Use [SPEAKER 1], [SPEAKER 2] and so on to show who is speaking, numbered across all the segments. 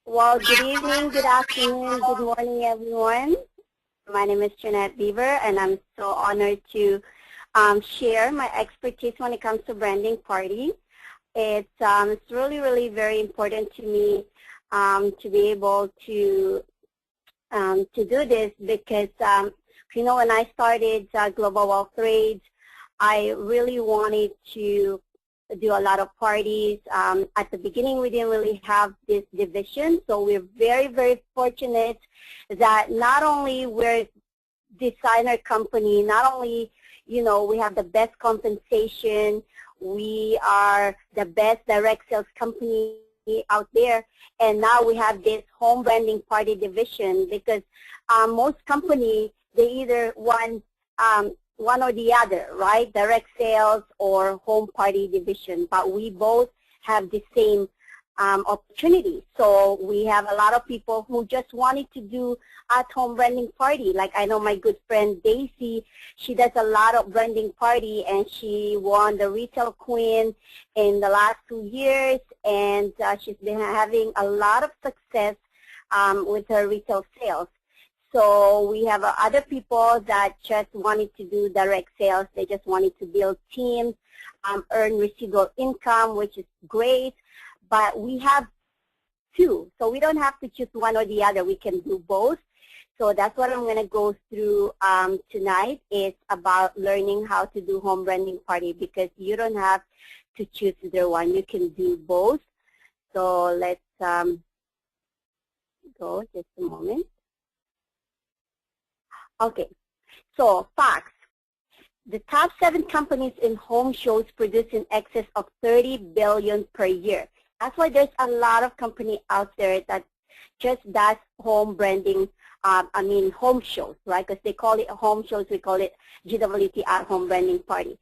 [SPEAKER 1] Well, good evening, good afternoon, good morning, everyone. My name is Jeanette Beaver, and I'm so honored to share my expertise when it comes to branding parties. It's really, really very important to me to be able to do this because, when I started Global Wealth Trades, I really wanted to do a lot of parties. At the beginning, we didn't really have this division, so we're very, very fortunate that not only we're designer company, not only, we have the best compensation, we are the best direct sales company out there, and now we have this home branding party division because most companies, they either want one or the other, right? Direct sales or home party division, but we both have the same opportunity. So we have a lot of people who just wanted to do at-home branding party. Like I know my good friend Daisy, she does a lot of branding party, and she won the Retail Queen in the last 2 years, and she's been having a lot of success with her retail sales. So we have other people that just wanted to do direct sales. They just wanted to build teams, earn residual income, which is great. But we have two, so we don't have to choose one or the other. We can do both. So that's what I'm going to go through tonight. It's about learning how to do home branding party because you don't have to choose either one. You can do both. So let's go just a moment. Okay, so facts. The top 7 companies in home shows produce in excess of $30 billion per year. That's why there's a lot of company out there that just does home branding, home shows, right? Because they call it home shows, we call it GWT at home branding party.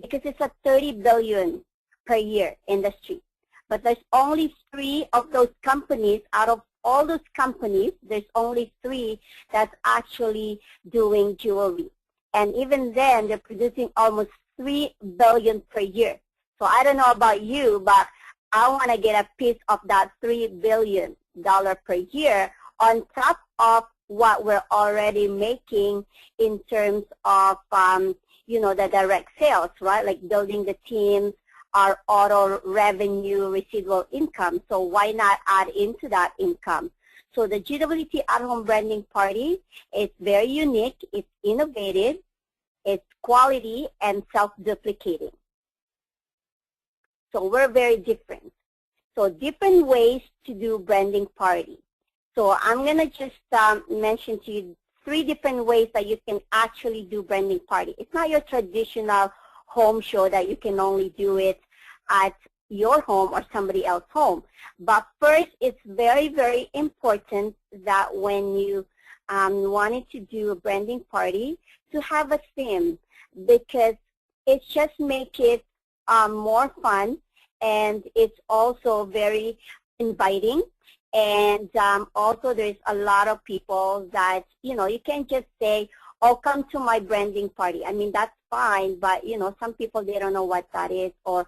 [SPEAKER 1] Because it's a $30 billion per year industry. But there's only 3 of those companies out of all those companies, there's only 3 that's actually doing jewelry. And even then, they're producing almost $3 billion per year. So I don't know about you, but I want to get a piece of that $3 billion per year on top of what we're already making in terms of, the direct sales, right? Like building the teams, our auto revenue, residual income. So why not add into that income? So the GWT at-home branding party is very unique. It's innovative. It's quality and self-duplicating. So we're very different. So different ways to do branding party. So I'm going to just mention to you 3 different ways that you can actually do branding party. It's not your traditional home show that you can only do it at your home or somebody else's home. But first, it's very, very important that when you wanted to do a branding party, to have a theme, because it just makes it more fun, and it's also very inviting. And also there's a lot of people that, you can't just say, oh, come to my branding party. I mean, that's fine, but, some people, they don't know what that is, or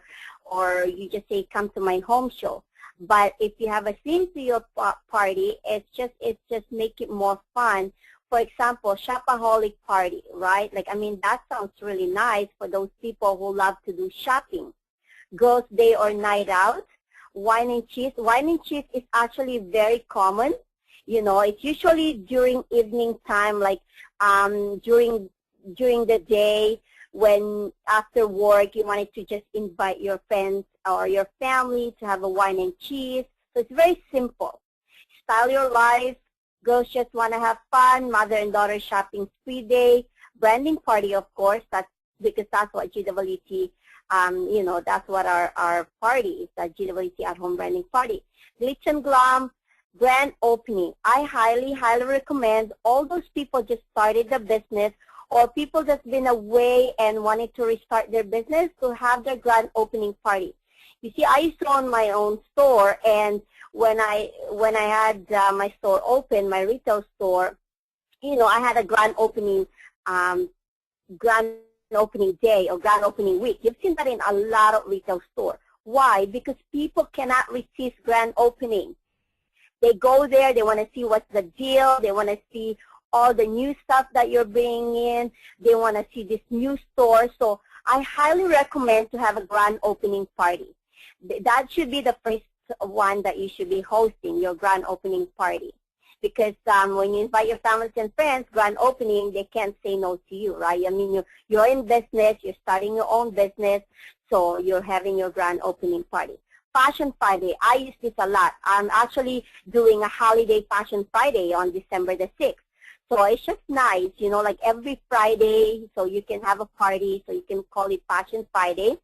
[SPEAKER 1] you just say, come to my home show. But if you have a theme to your party, it's just make it more fun. For example, shopaholic party, right? That sounds really nice for those people who love to do shopping. Girls' day or night out, wine and cheese. Wine and cheese is actually very common. It's usually during evening time, like during the day when after work you wanted to just invite your friends or your family to have a wine and cheese. So it's very simple. Style your life. Girls just want to have fun. Mother and daughter shopping spree day. Branding party, of course. Because that's what GWT, that's what our party is, that GWT at home branding party. Glitz and glam, grand opening. I highly, highly recommend all those people just started the business, or people that's been away and wanted to restart their business, to have their grand opening party. You see, I used to own my own store, and when I had my store open, my retail store, I had a grand opening day or grand opening week. You've seen that in a lot of retail stores. Why? Because people cannot resist grand opening. They go there, they want to see what's the deal, they want to see all the new stuff that you're bringing in, they want to see this new store. So I highly recommend to have a grand opening party. That should be the first one that you should be hosting, your grand opening party. Because when you invite your families and friends, grand opening, they can't say no to you, right? I mean, you're in business, you're starting your own business, so you're having your grand opening party. Fashion Friday, I use this a lot. I'm actually doing a holiday Fashion Friday on December the 6th. So it's just nice, you know, like every Friday, so you can have a party, so you can call it Fashion Friday.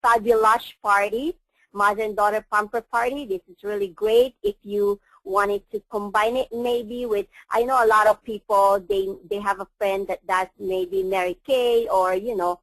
[SPEAKER 1] Fabulous Party, mother and daughter pamper party. This is really great if you wanted to combine it maybe with, I know a lot of people, they have a friend that's maybe Mary Kay or, you know,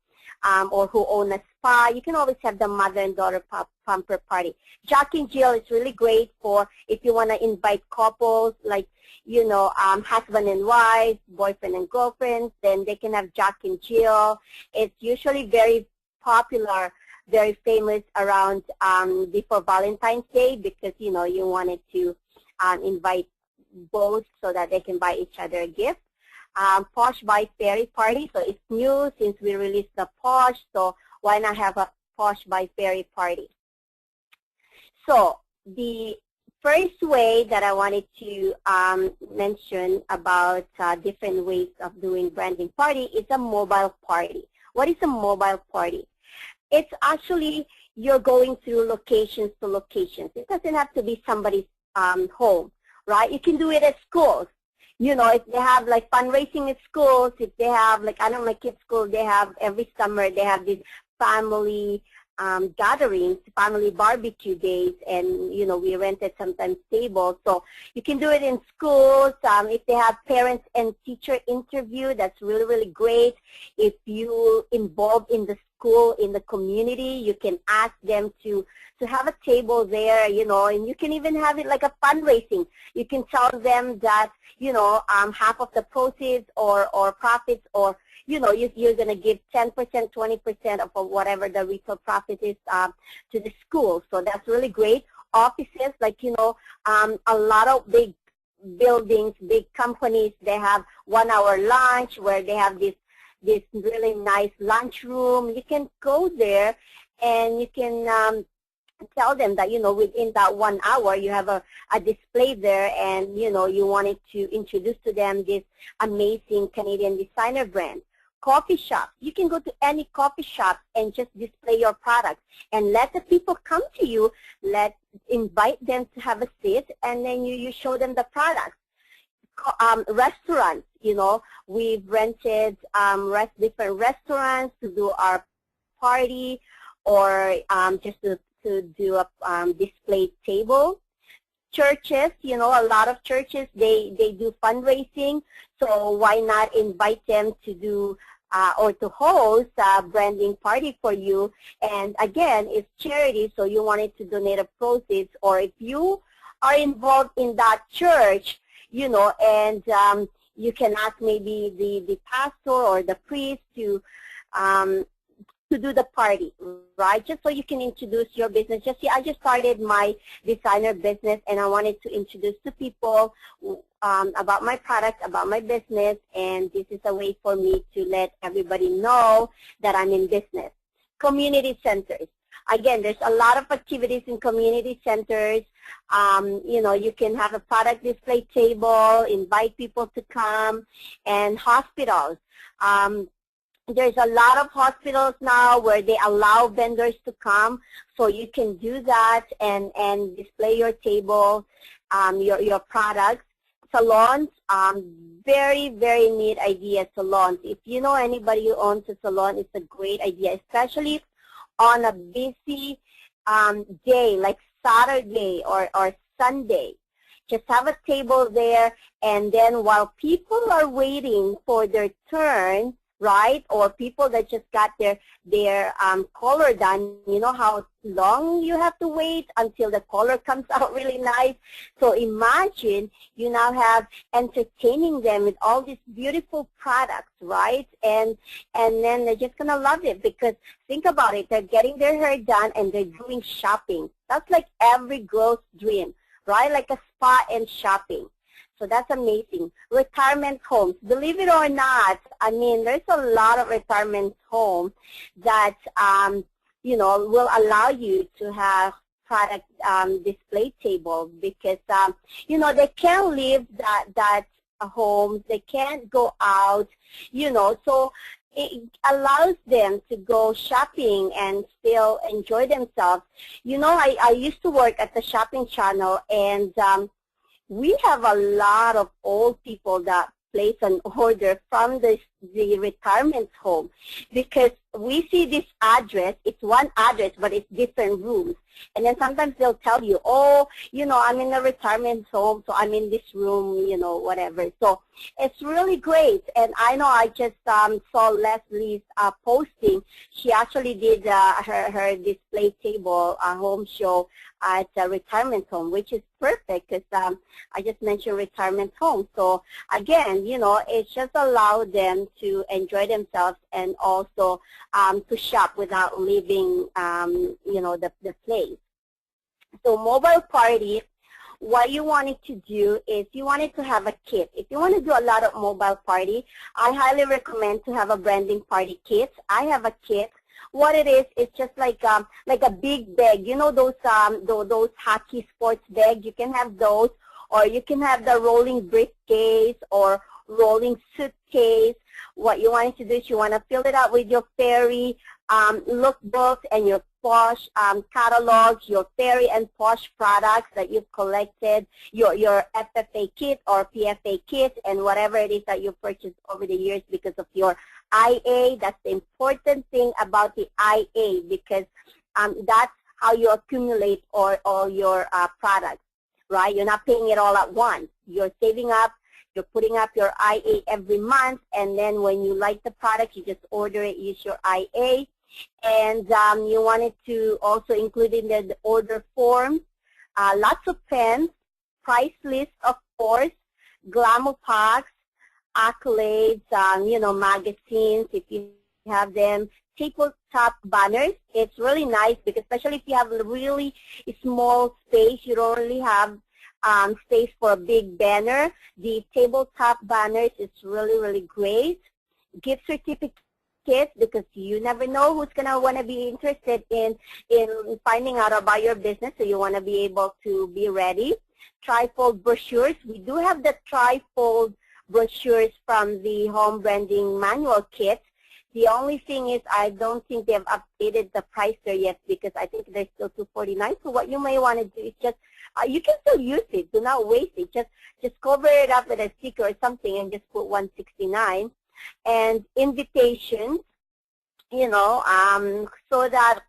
[SPEAKER 1] or who own a spa. You can always have the mother and daughter pamper party. Jack and Jill is really great for if you want to invite couples like, you know, husband and wife, boyfriend and girlfriend, then they can have Jack and Jill. It's usually very popular, very famous around before Valentine's Day because, you know, you wanted to invite both so that they can buy each other a gift. Posh by Fairy party, so it's new since we released the Posh, so why not have a Posh by Fairy party? So the first way that I wanted to mention about different ways of doing branding party is a mobile party. What is a mobile party? It's actually you're going through locations to locations. It doesn't have to be somebody's home, right? You can do it at schools. You know, if they have like fundraising at schools, if they have like, I know my kids' school, they have every summer, they have these family gatherings, family barbecue days, and, you know, we rented sometimes tables. So you can do it in schools. If they have parents and teacher interview, that's really, really great. If you involved in the school, in the community, you can ask them to have a table there, you know, and you can even have it like a fundraising. You can tell them that, you know, half of the proceeds or profits or, you know, you're going to give 10%, 20% of whatever the retail profit is to the school. So that's really great. Offices, like, you know, a lot of big buildings, big companies, they have 1 hour lunch where they have this really nice lunch room. You can go there and you can tell them that, you know, within that 1 hour you have a display there and, you know, you wanted to introduce to them this amazing Canadian designer brand. Coffee shops. You can go to any coffee shop and just display your products and let the people come to you, invite them to have a seat, and then you show them the products. Restaurants, you know, we've rented different restaurants to do our party or just to do a display table. Churches, you know, a lot of churches, they do fundraising, so why not invite them to do or to host a branding party for you. And again, it's charity, so you wanted to donate a proceeds, or if you are involved in that church, you know, and you can ask maybe the pastor or the priest to do the party, right? Just so you can introduce your business. Just see, I just started my designer business and I wanted to introduce to people about my product, about my business, and this is a way for me to let everybody know that I'm in business. Community centers. Again, there's a lot of activities in community centers. You know, you can have a product display table, invite people to come, and hospitals. There's a lot of hospitals now where they allow vendors to come, so you can do that and display your table, your products. Salons, very, very neat idea, salons. If you know anybody who owns a salon, it's a great idea, especially on a busy day like Saturday or Sunday. Just have a table there, and then while people are waiting for their turn, right, or people that just got their color done, you know how long you have to wait until the color comes out really nice. So imagine you now have entertaining them with all these beautiful products, right? And then they're just going to love it, because think about it, they're getting their hair done and they're doing shopping. That's like every girl's dream, right? Like a spa and shopping. So that's amazing. Retirement homes. Believe it or not, I mean, there's a lot of retirement homes that, will allow you to have product display table because, they can't leave that homes. They can't go out, so it allows them to go shopping and still enjoy themselves. I used to work at the shopping channel, and we have a lot of old people that place an order from the retirement home because we see this address. It's one address, but it's different rooms. And then sometimes they'll tell you, oh, I'm in a retirement home, so I'm in this room, whatever. So it's really great. And I know I just saw Leslie's posting. She actually did her display table home show at a retirement home, which is perfect because I just mentioned retirement home. So again, it just allowed them to enjoy themselves and also to shop without leaving, the place. So mobile party, what you wanted to do is you wanted to have a kit. If you want to do a lot of mobile party, I highly recommend to have a branding party kit. I have a kit. What it is, it's just like a big bag. Those hockey sports bag. You can have those, or you can have the rolling briefcase or rolling suitcase. What you want to do is you want to fill it out with your fairy lookbooks and your Posh catalogs, your fairy and Posh products that you've collected, your FFA kit or PFA kit, and whatever it is that you purchased over the years because of your IA. That's the important thing about the IA because that's how you accumulate all your products, right? You're not paying it all at once. You're saving up. You're putting up your IA every month, and then when you like the product, you just order it, use your IA. And you wanted to also include in the order form lots of pens, price list, of course, glamour packs, accolades, magazines, if you have them, tabletop banners. It's really nice because especially if you have a really small space, you don't really have space for a big banner. The tabletop banners is really, really great. Gift certificates, because you never know who's going to want to be interested in finding out about your business, so you want to be able to be ready. Trifold brochures. We do have the trifold brochures from the home branding manual kit. The only thing is I don't think they've updated the price there yet because I think they're still $249. So what you may want to do is just, you can still use it. Do not waste it. Just cover it up with a sticker or something and just put $169. And invitations, so that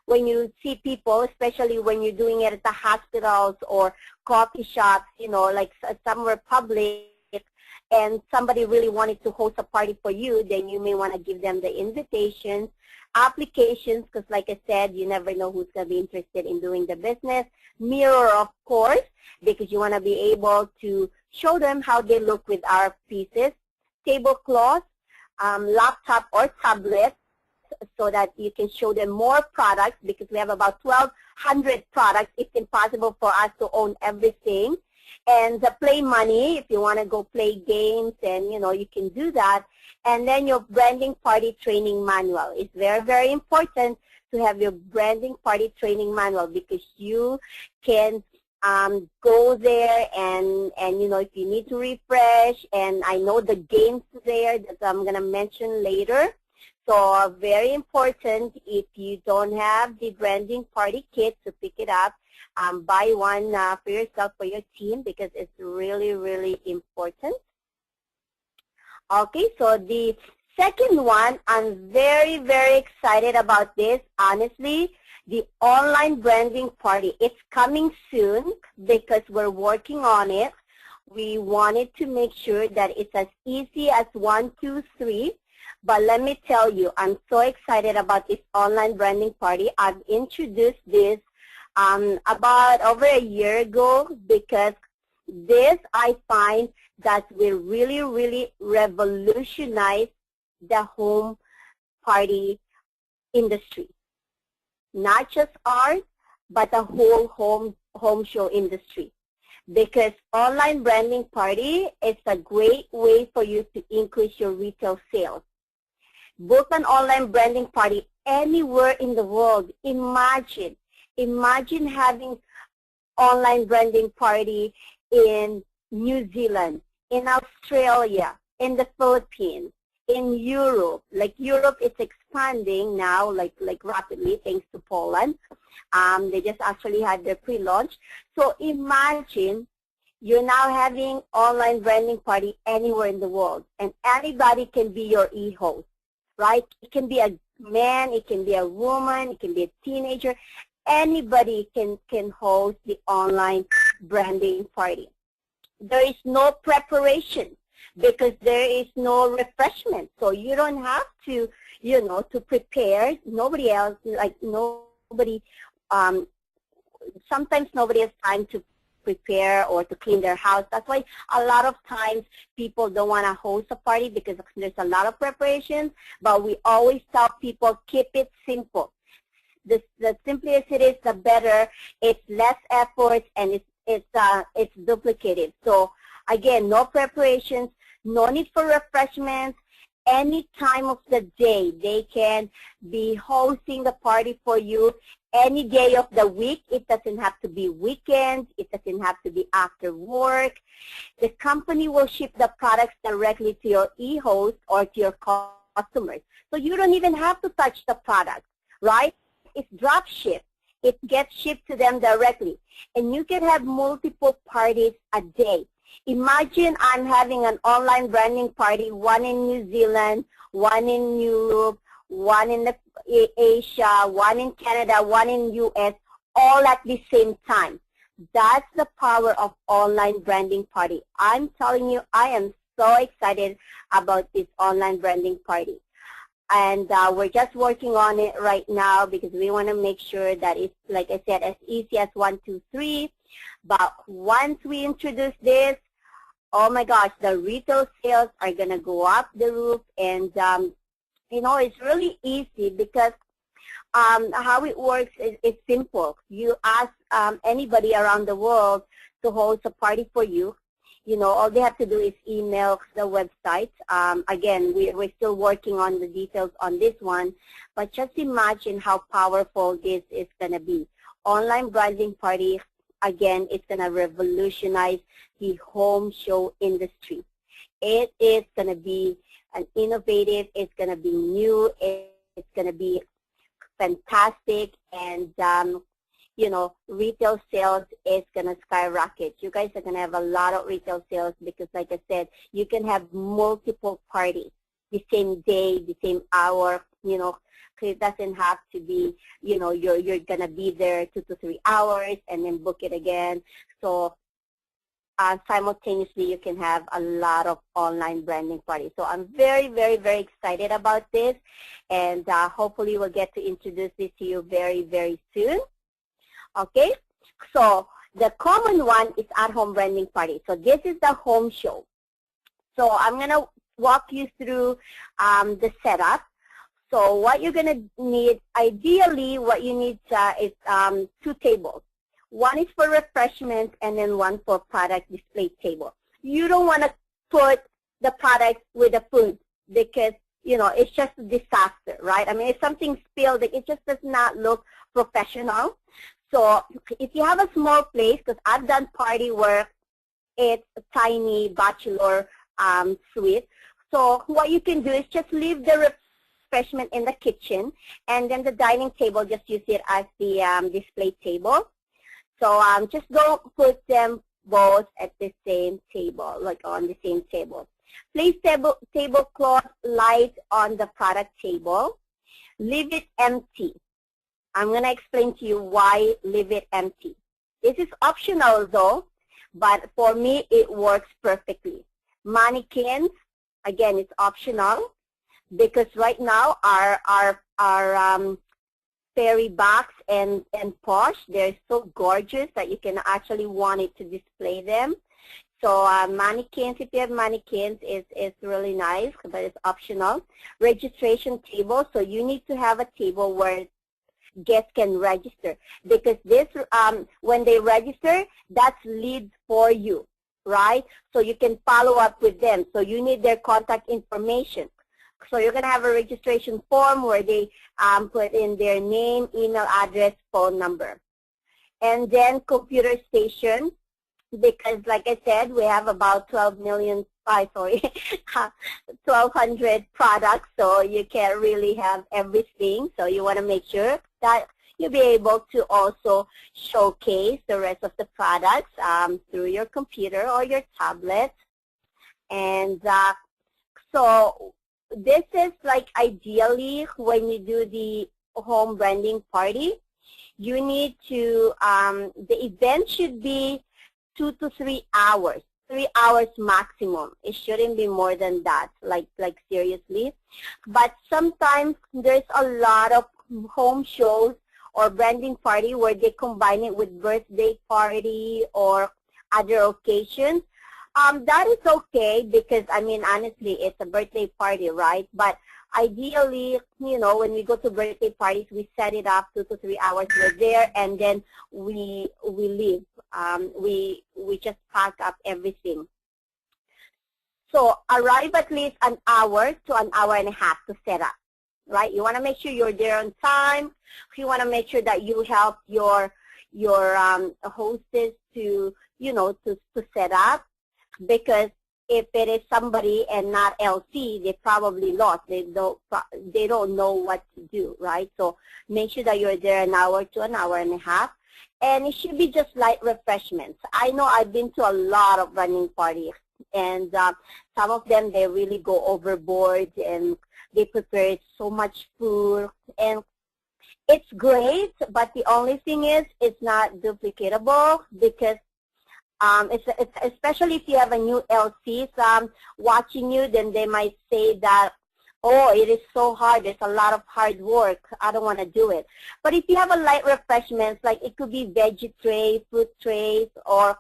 [SPEAKER 1] when you see people, especially when you're doing it at the hospitals or coffee shops, like somewhere public, and somebody really wanted to host a party for you, then you may want to give them the invitations. Applications, because like I said, you never know who's going to be interested in doing the business. Mirror, of course, because you want to be able to show them how they look with our pieces. Tablecloth, laptop or tablet, so that you can show them more products because we have about 1,200 products. It's impossible for us to own everything. And the play money, if you want to go play games, and you can do that. And then your branding party training manual. It's very, very important to have your branding party training manual because you can go there and if you need to refresh, and I know the games there that I'm going to mention later. So very important, if you don't have the branding party kit, to pick it up. Buy one for yourself, for your team, because it's really, really important. Okay, so the second one, I'm very, very excited about this, honestly. The online branding party. It's coming soon because we're working on it. We wanted to make sure that it's as easy as 1, 2, 3. But let me tell you, I'm so excited about this online branding party. I've introduced this about over a year ago because this, I find that will really, really revolutionize the home party industry. Not just ours, but the whole home show industry. because online branding party is a great way for you to increase your retail sales. Book an online branding party anywhere in the world. Imagine having online branding party in New Zealand, in Australia, in the Philippines, in Europe. Like Europe is expanding now, like rapidly, thanks to Poland. They just actually had their pre-launch. So imagine you're now having online branding party anywhere in the world, and anybody can be your e-host, right? It can be a man, it can be a woman, it can be a teenager. Anybody can host the online branding party. There is no preparation because there is no refreshment. So you don't have to, to prepare. Nobody else, sometimes nobody has time to prepare or to clean their house. That's why a lot of times people don't want to host a party because there's a lot of preparations, but we always tell people keep it simple. The simpler it is, the better. It's less effort and it's duplicated. So again, no preparations, no need for refreshments. Any time of the day, they can be hosting the party for you. Any day of the week. It doesn't have to be weekends. It doesn't have to be after work. The company will ship the products directly to your e-host or to your customers. So you don't even have to touch the product, right? It's drop ship. It gets shipped to them directly. And you can have multiple parties a day. Imagine I'm having an online branding party, one in New Zealand, one in Europe, one in Asia, one in Canada, one in US, all at the same time. That's the power of online branding party. I'm telling you, I am so excited about this online branding party. And we're just working on it right now because we want to make sure that it's, like I said, as easy as 1, 2, 3. But once we introduce this, oh my gosh, the retail sales are going to go up the roof. And, it's really easy because how it works is simple. You ask anybody around the world to host a party for you. All they have to do is email the website. Again, we're still working on the details on this one, but just imagine how powerful this is going to be. Online branding party, again, it's going to revolutionize the home show industry. It is going to be an innovative, it's going to be new, it's going to be fantastic, and retail sales is going to skyrocket. You guys are going to have a lot of retail sales because, like I said, you can have multiple parties the same day, the same hour, it doesn't have to be, you're going to be there 2 to 3 hours and then book it again. So simultaneously, you can have a lot of online branding parties. So I'm very, very, very excited about this, and hopefully we'll get to introduce this to you very, very soon. Okay, so the common one is at-home branding party. So this is the home show. So I'm going to walk you through the setup. So what you're going to need, ideally what you need is 2 tables. One is for refreshments and then one for product display table. You don't want to put the product with the food because, it's just a disaster, right? I mean, if something spilled, it just does not look professional. So if you have a small place, because I've done party where it's a tiny bachelor suite, so what you can do is just leave the refreshment in the kitchen, and then the dining table, just use it as the display table. So just don't put them both at the same table, like on the same table. Place tablecloth light on the product table. Leave it empty. I'm going to explain to you why leave it empty. This is optional though, but for me it works perfectly. Mannequins, again, it's optional because right now our fairy box and posh, they're so gorgeous that you can actually want it to display them. So mannequins, if you have mannequins, is really nice, but it's optional. Registration table, so you need to have a table where guests can register, because this when they register, that's leads for you, right? So you can follow up with them. So you need their contact information. So you're going to have a registration form where they put in their name, email address, phone number. And then computer station, because like I said, we have about 1,200 products, so you can't really have everything. So you want to make sure that you'll be able to also showcase the rest of the products through your computer or your tablet. And so this is like ideally when you do the home branding party, you need to, the event should be 2 to 3 hours, 3 hours maximum. It shouldn't be more than that, like seriously. But sometimes there's a lot of home shows or branding party where they combine it with birthday party or other occasions. That is okay because, I mean, honestly, it's a birthday party, right? But ideally, you know, when we go to birthday parties, we set it up 2 to 3 hours. We're there, and then we leave. We just pack up everything. So arrive at least an hour to an hour and a half to set up, right? You want to make sure you're there on time. You want to make sure that you help your hostess to, you know, to set up. Because if it is somebody and not LC, they probably lost. They don't know what to do, right? So make sure that you're there an hour to an hour and a half. And it should be just light refreshments. I know I've been to a lot of running parties, and some of them, they really go overboard, and they prepare so much food. And it's great, but the only thing is it's not duplicatable, because it's especially if you have a new LCs watching you, then they might say that, oh, it is so hard, there's a lot of hard work, I don't want to do it. But if you have a light refreshments, like it could be veggie trays, fruit trays, or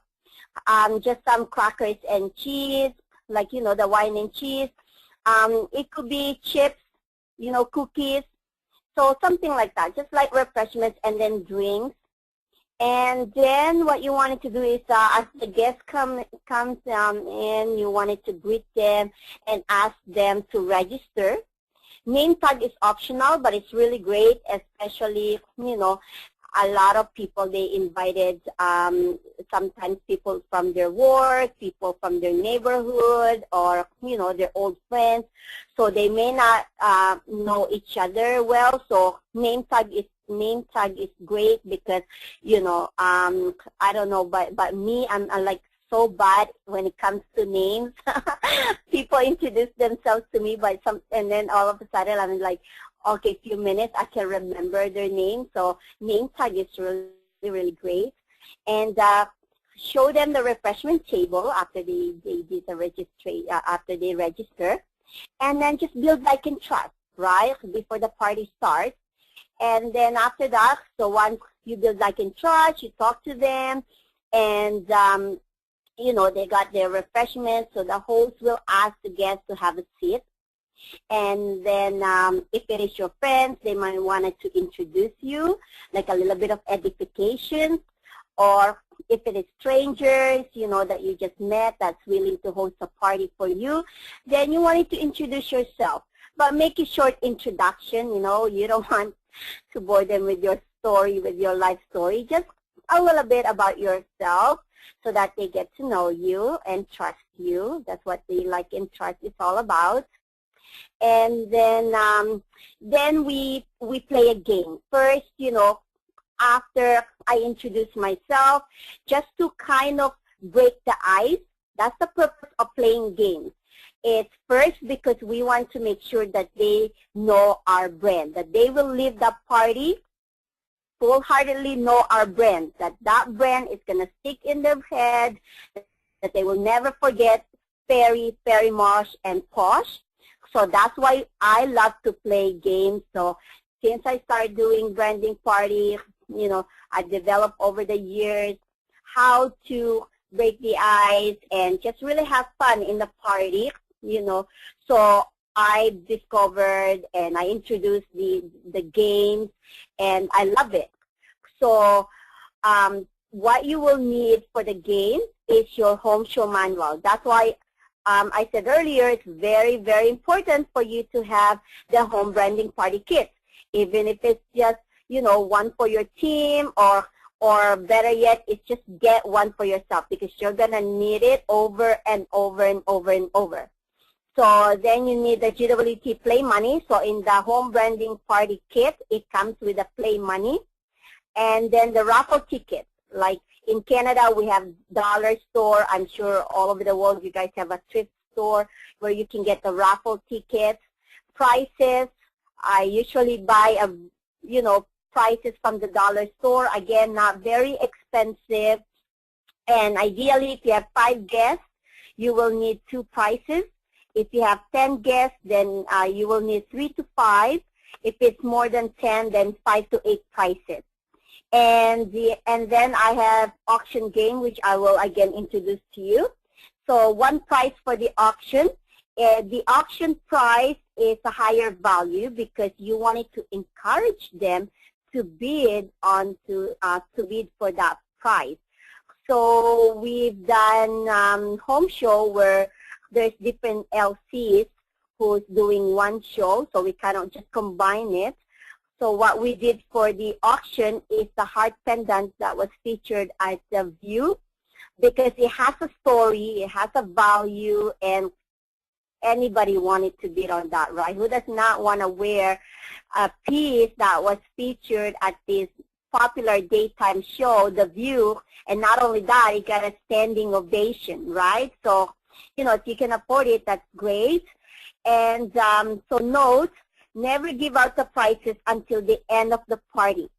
[SPEAKER 1] just some crackers and cheese, like, you know, the wine and cheese. It could be chips, you know, cookies. So something like that, just light refreshments, and then drinks. And then what you wanted to do is, as the guests comes in, you wanted to greet them and ask them to register. Name tag is optional, but it's really great, especially, you know, a lot of people, they invited sometimes people from their work, people from their neighborhood, or, you know, their old friends. So they may not know each other well. So name tag is great because, you know, I don't know, but me, I'm like so bad when it comes to names. People introduce themselves to me by and then all of a sudden I'm like, okay, few minutes I can remember their name. So name tag is really, really great. And show them the refreshment table after they did the after they register. And then just build like and trust, right, before the party starts. And then after that, so once you build like and trust, you talk to them, and you know, they got their refreshments, so the host will ask the guests to have a seat. And then if it is your friends, they might want to introduce you, like a little bit of edification. Or if it is strangers, you know, that you just met that's willing to host a party for you, then you wanted to introduce yourself. But make a short introduction, you know, you don't want to bore them with your story, with your life story. Just a little bit about yourself so that they get to know you and trust you. That's what the like and trust is all about. And then we play a game. First, you know, after I introduce myself, just to kind of break the ice. That's the purpose of playing games. It's first because we want to make sure that they know our brand, that they will leave the party full-heartedly know our brand, that brand is going to stick in their head, that they will never forget Fairy, Fairy Marsh, and Posh. So that's why I love to play games. So since I started doing branding parties, you know, I developed over the years how to break the ice and just really have fun in the party, you know. So I discovered and I introduced the games, and I love it. So what you will need for the game is your home show manual. That's why I said earlier it's very, very important for you to have the home branding party kit, even if it's just, you know, one for your team, or better yet, it's just get one for yourself, because you're going to need it over and over and over and over. So then you need the GWT play money. So in the home branding party kit, it comes with a play money. And then the raffle tickets. Like in Canada, we have dollar store. I'm sure all over the world you guys have a thrift store where you can get the raffle tickets. Prices, I usually buy prices from the dollar store. Again, not very expensive. And ideally, if you have 5 guests, you will need 2 prices. If you have 10 guests, then you will need 3 to 5. If it's more than 10, then 5 to 8 prices. And then I have auction game, which I will again introduce to you. So 1 price for the auction. The auction price is a higher value because you wanted to encourage them to bid for that price. So we've done home show where there's different LCs who's doing one show, so we kind of just combine it. So what we did for the auction is the heart pendant that was featured at the View, because it has a story, it has a value, and anybody wanted to bid on that, right? Who does not want to wear a piece that was featured at this popular daytime show, The View, and not only that, it got a standing ovation, right? So, you know, if you can afford it, that's great. And so note, never give out the prices until the end of the party,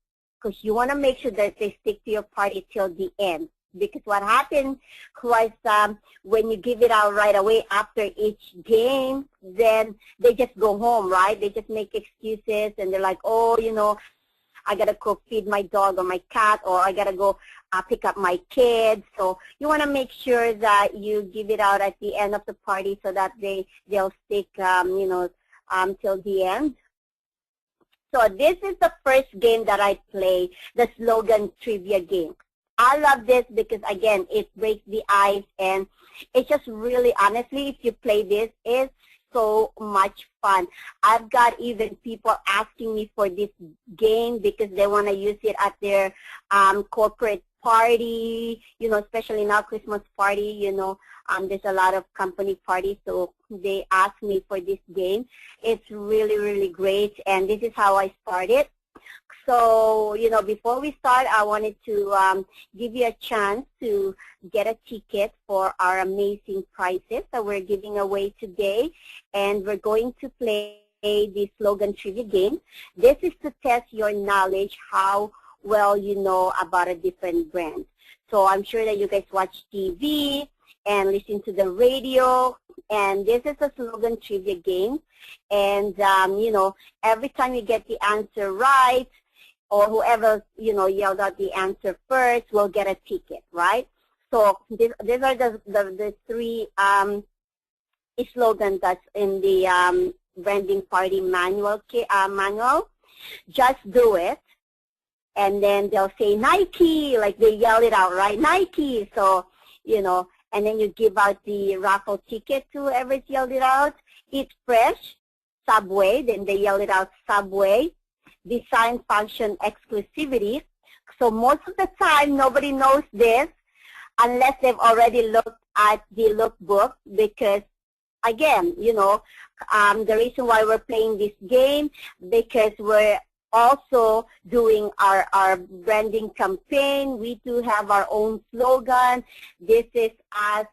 [SPEAKER 1] because you want to make sure that they stick to your party till the end. Because what happened was when you give it out right away after each game, then they just go home, right? They just make excuses, and they're like, oh, you know, I got to go feed my dog or my cat, or I got to go pick up my kids. So you want to make sure that you give it out at the end of the party so that they'll stick, till the end. So this is the first game that I play, the slogan trivia game. I love this because, again, it breaks the ice, and it's just really, honestly, if you play this, it's so much fun. I've got even people asking me for this game because they want to use it at their corporate party, you know, especially now Christmas party, you know, there's a lot of company parties, so they ask me for this game. It's really, really great, and this is how I started. So, you know, before we start, I wanted to give you a chance to get a ticket for our amazing prizes that we're giving away today. And we're going to play the slogan trivia game. This is to test your knowledge, how well you know about a different brand. So I'm sure that you guys watch TV and listen to the radio. And this is a slogan trivia game. And, you know, every time you get the answer right, or whoever, you know, yelled out the answer first will get a ticket, right? So these are the 3 slogans that's in the branding party manual. Just do it. And then they'll say Nike, like they yell it out, right? Nike. So, you know, and then you give out the raffle ticket to whoever's yelled it out. Eat Fresh, Subway, then they yell it out, Subway. Design, function, exclusivity. So most of the time, nobody knows this unless they've already looked at the lookbook, because, again, you know, the reason why we're playing this game, because we're also doing our branding campaign. We do have our own slogan. This is us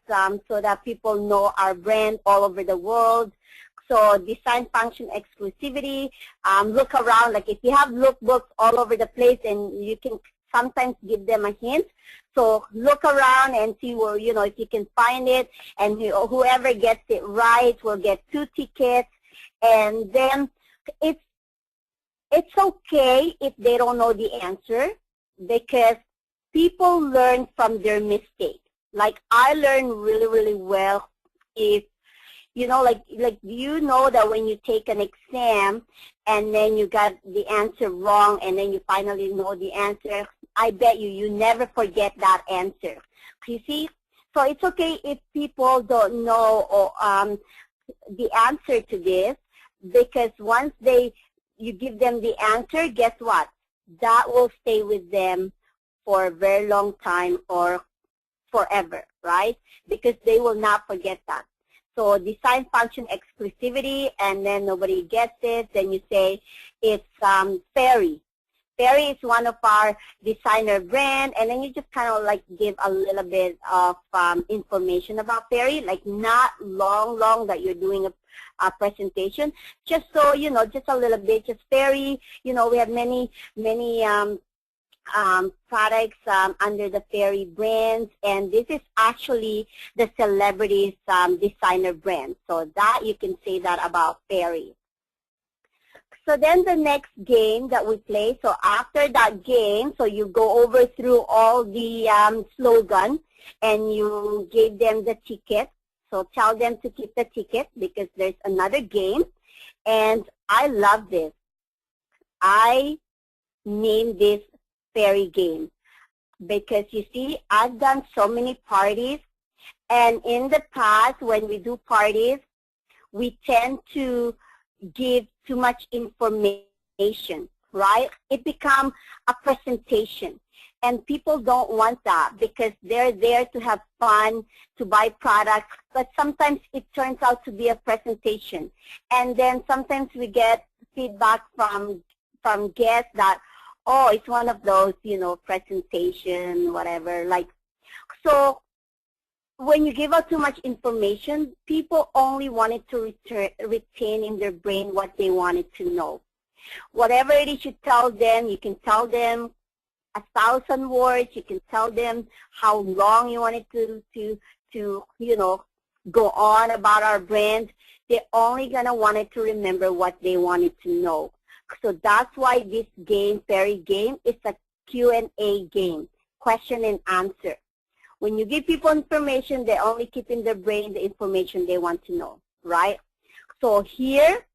[SPEAKER 1] so that people know our brand all over the world. So design, function, exclusivity, look around. Like if you have lookbooks all over the place, and you can sometimes give them a hint. So look around and see where, you know, if you can find it, and whoever gets it right will get 2 tickets. And then it's okay if they don't know the answer, because people learn from their mistakes. Like I learned really, really well if, You know, like you know that when you take an exam and then you got the answer wrong and then you finally know the answer, I bet you never forget that answer. You see? So it's okay if people don't know or, the answer to this, because once you give them the answer, guess what? That will stay with them for a very long time or forever, right? Because they will not forget that. So design function exclusivity, and then nobody gets it, then you say it's Fairy. Fairy is one of our designer brand, and then you just kind of like give a little bit of information about Fairy, like not long that you're doing a presentation, just so, you know, just a little bit, just Fairy. You know, we have many products under the Fairy brands, and this is actually the celebrities designer brand. So that you can say that about Fairy. So then the next game that we play, so after that game, so you go over through all the slogan and you give them the ticket. So tell them to keep the ticket because there's another game. And I love this. I named this Fairy game because you see, I've done so many parties, and in the past when we do parties, we tend to give too much information, right? It becomes a presentation, and people don't want that because they're there to have fun, to buy products, but sometimes it turns out to be a presentation. And then sometimes we get feedback from guests that, oh, it's one of those, you know, presentation, whatever, like, so when you give out too much information, people only wanted to retain in their brain what they wanted to know. Whatever it is you tell them, you can tell them 1,000 words, you can tell them how long you wanted to you know, go on about our brand. They're only going to want to remember what they wanted to know. So that's why this game, Fairy game, is a Q&A game, question and answer. When you give people information, they only keep in their brain the information they want to know, right? So here,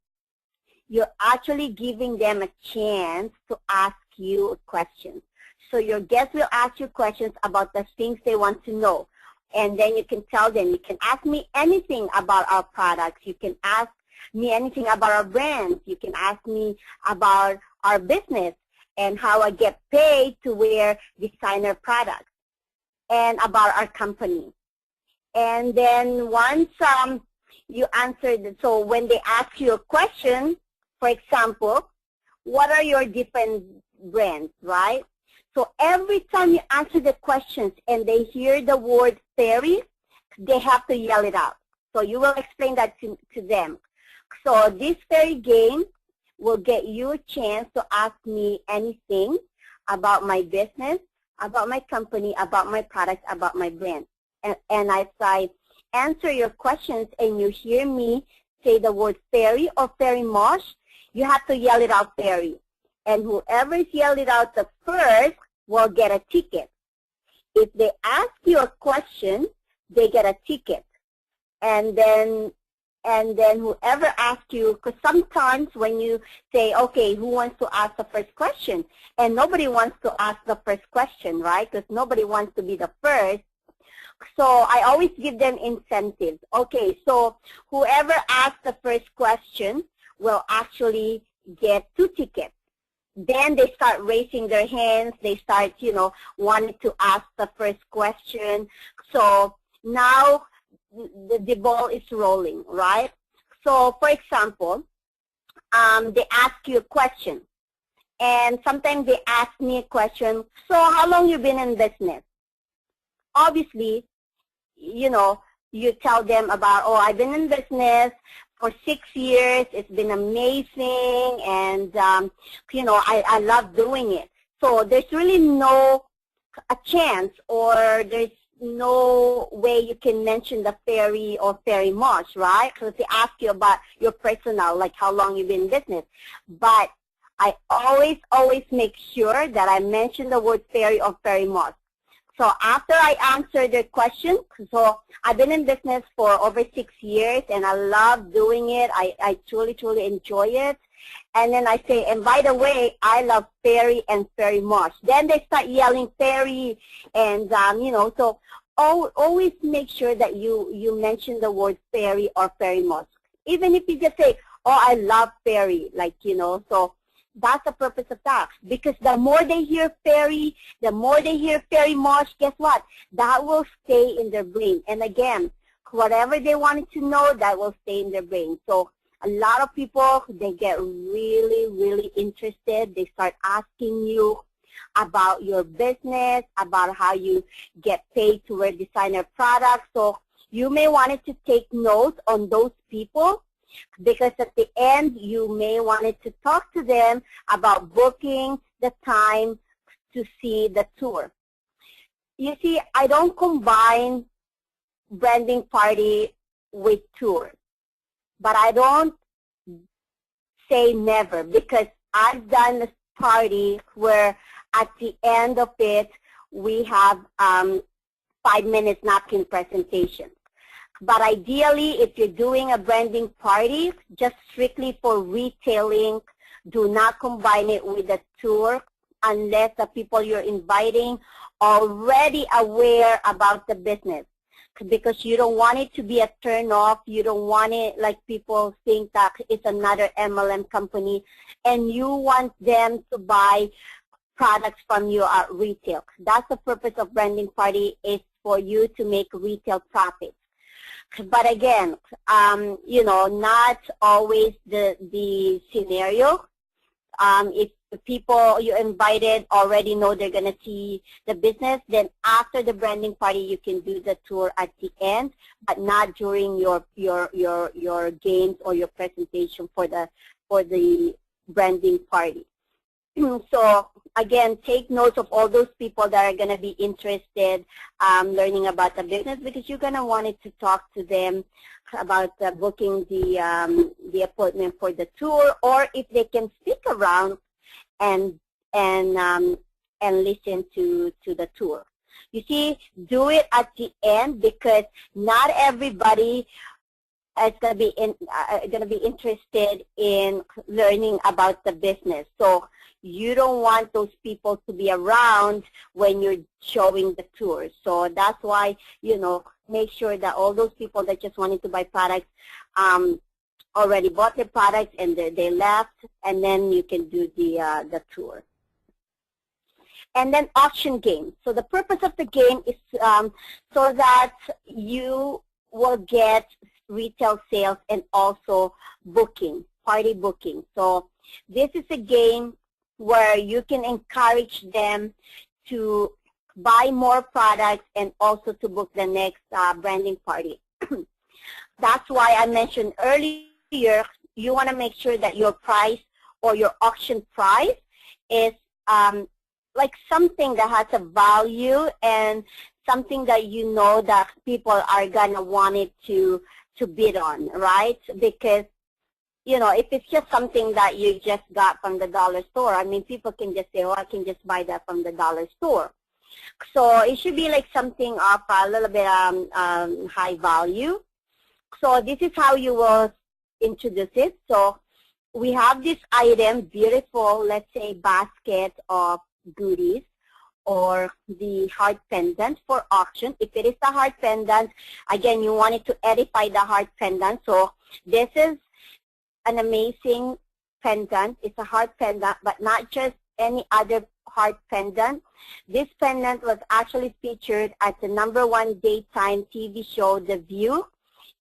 [SPEAKER 1] you're actually giving them a chance to ask you questions. So your guests will ask you questions about the things they want to know. And then you can tell them, you can ask me anything about our products. You can ask me anything about our brands. You can ask me about our business and how I get paid to wear designer products, and about our company. And then once you answer, so when they ask you a question, for example, what are your different brands, right? So every time you answer the questions and they hear the word Fairy, they have to yell it out. So you will explain that to them. So this Fairy game will get you a chance to ask me anything about my business, about my company, about my products, about my brand. And as I answer your questions and you hear me say the word Fairy or Fairy Mosh, you have to yell it out, Fairy. And whoever's yelled it out the first will get a ticket. If they ask you a question, they get a ticket. And then whoever asks you, because sometimes when you say, okay, who wants to ask the first question? And nobody wants to ask the first question, right? Because nobody wants to be the first. So I always give them incentives. Okay, so whoever asks the first question will actually get 2 tickets. Then they start raising their hands. They start, you know, wanting to ask the first question. So now the ball is rolling, right? So, for example, they ask you a question. And sometimes they ask me a question, so how long you been in business? Obviously, you know, you tell them about, oh, I've been in business for 6 years. It's been amazing, and, you know, I love doing it. So there's really no a chance, or there's no way you can mention the Fairy or Fairy Mosh, right? Because they ask you about your personal, like how long you've been in business. But I always make sure that I mention the word Fairy or Fairy Mosh. So after I answer their question, so I've been in business for over 6 years, and I love doing it. I truly, truly enjoy it. And then I say, and by the way, I love fairy and fairy moss. Then they start yelling fairy, and you know, so always make sure that you mention the word fairy or fairy moss. Even if you just say, oh, I love fairy, like, you know, so that's the purpose of that. Because the more they hear fairy, the more they hear fairy moss, guess what? That will stay in their brain. And again, whatever they wanted to know, that will stay in their brain. So a lot of people, they get really, really interested. They start asking you about your business, about how you get paid to wear designer products. So you may want to take notes on those people, because at the end, you may want to talk to them about booking the time to see the tour. You see, I don't combine branding party with tours, but I don't say never, because I've done a party where at the end of it, we have 5-minute napkin presentation. But ideally, if you're doing a branding party, just strictly for retailing, do not combine it with a tour unless the people you're inviting are already aware about the business. Because you don't want it to be a turn off. You don't want it like people think that it's another MLM company, and you want them to buy products from you at retail. That's the purpose of branding party, is for you to make retail profits. But again, you know, not always the scenario. If the people you invited already know they're going to see the business, then after the branding party, you can do the tour at the end, but not during your games or your presentation for the branding party. So again, take notes of all those people that are going to be interested learning about the business, because you're going to want to talk to them about booking the appointment for the tour, or if they can stick around and listen to the tour. You see, do it at the end, because not everybody is going to be interested in learning about the business. So you don't want those people to be around when you're showing the tour. So that's why, you know, make sure that all those people that just wanted to buy products already bought the products and they left, and then you can do the tour. And then auction game. So the purpose of the game is so that you will get retail sales and also booking, party booking. So this is a game where you can encourage them to buy more products and also to book the next branding party. That's why I mentioned earlier, you want to make sure that your price or your auction price is like something that has a value and something that you know that people are going to want it to bid on, right? Because, you know, if it's just something that you just got from the dollar store, I mean, people can just say, oh, I can just buy that from the dollar store. So it should be like something of a little bit high value. So this is how you will introduce it. So we have this item, beautiful, let's say, basket of goodies, or the heart pendant for auction. If it is a heart pendant, again, you wanted to edify the heart pendant. So this is an amazing pendant. It's a heart pendant, but not just any other heart pendant. This pendant was actually featured at the #1 daytime TV show, The View,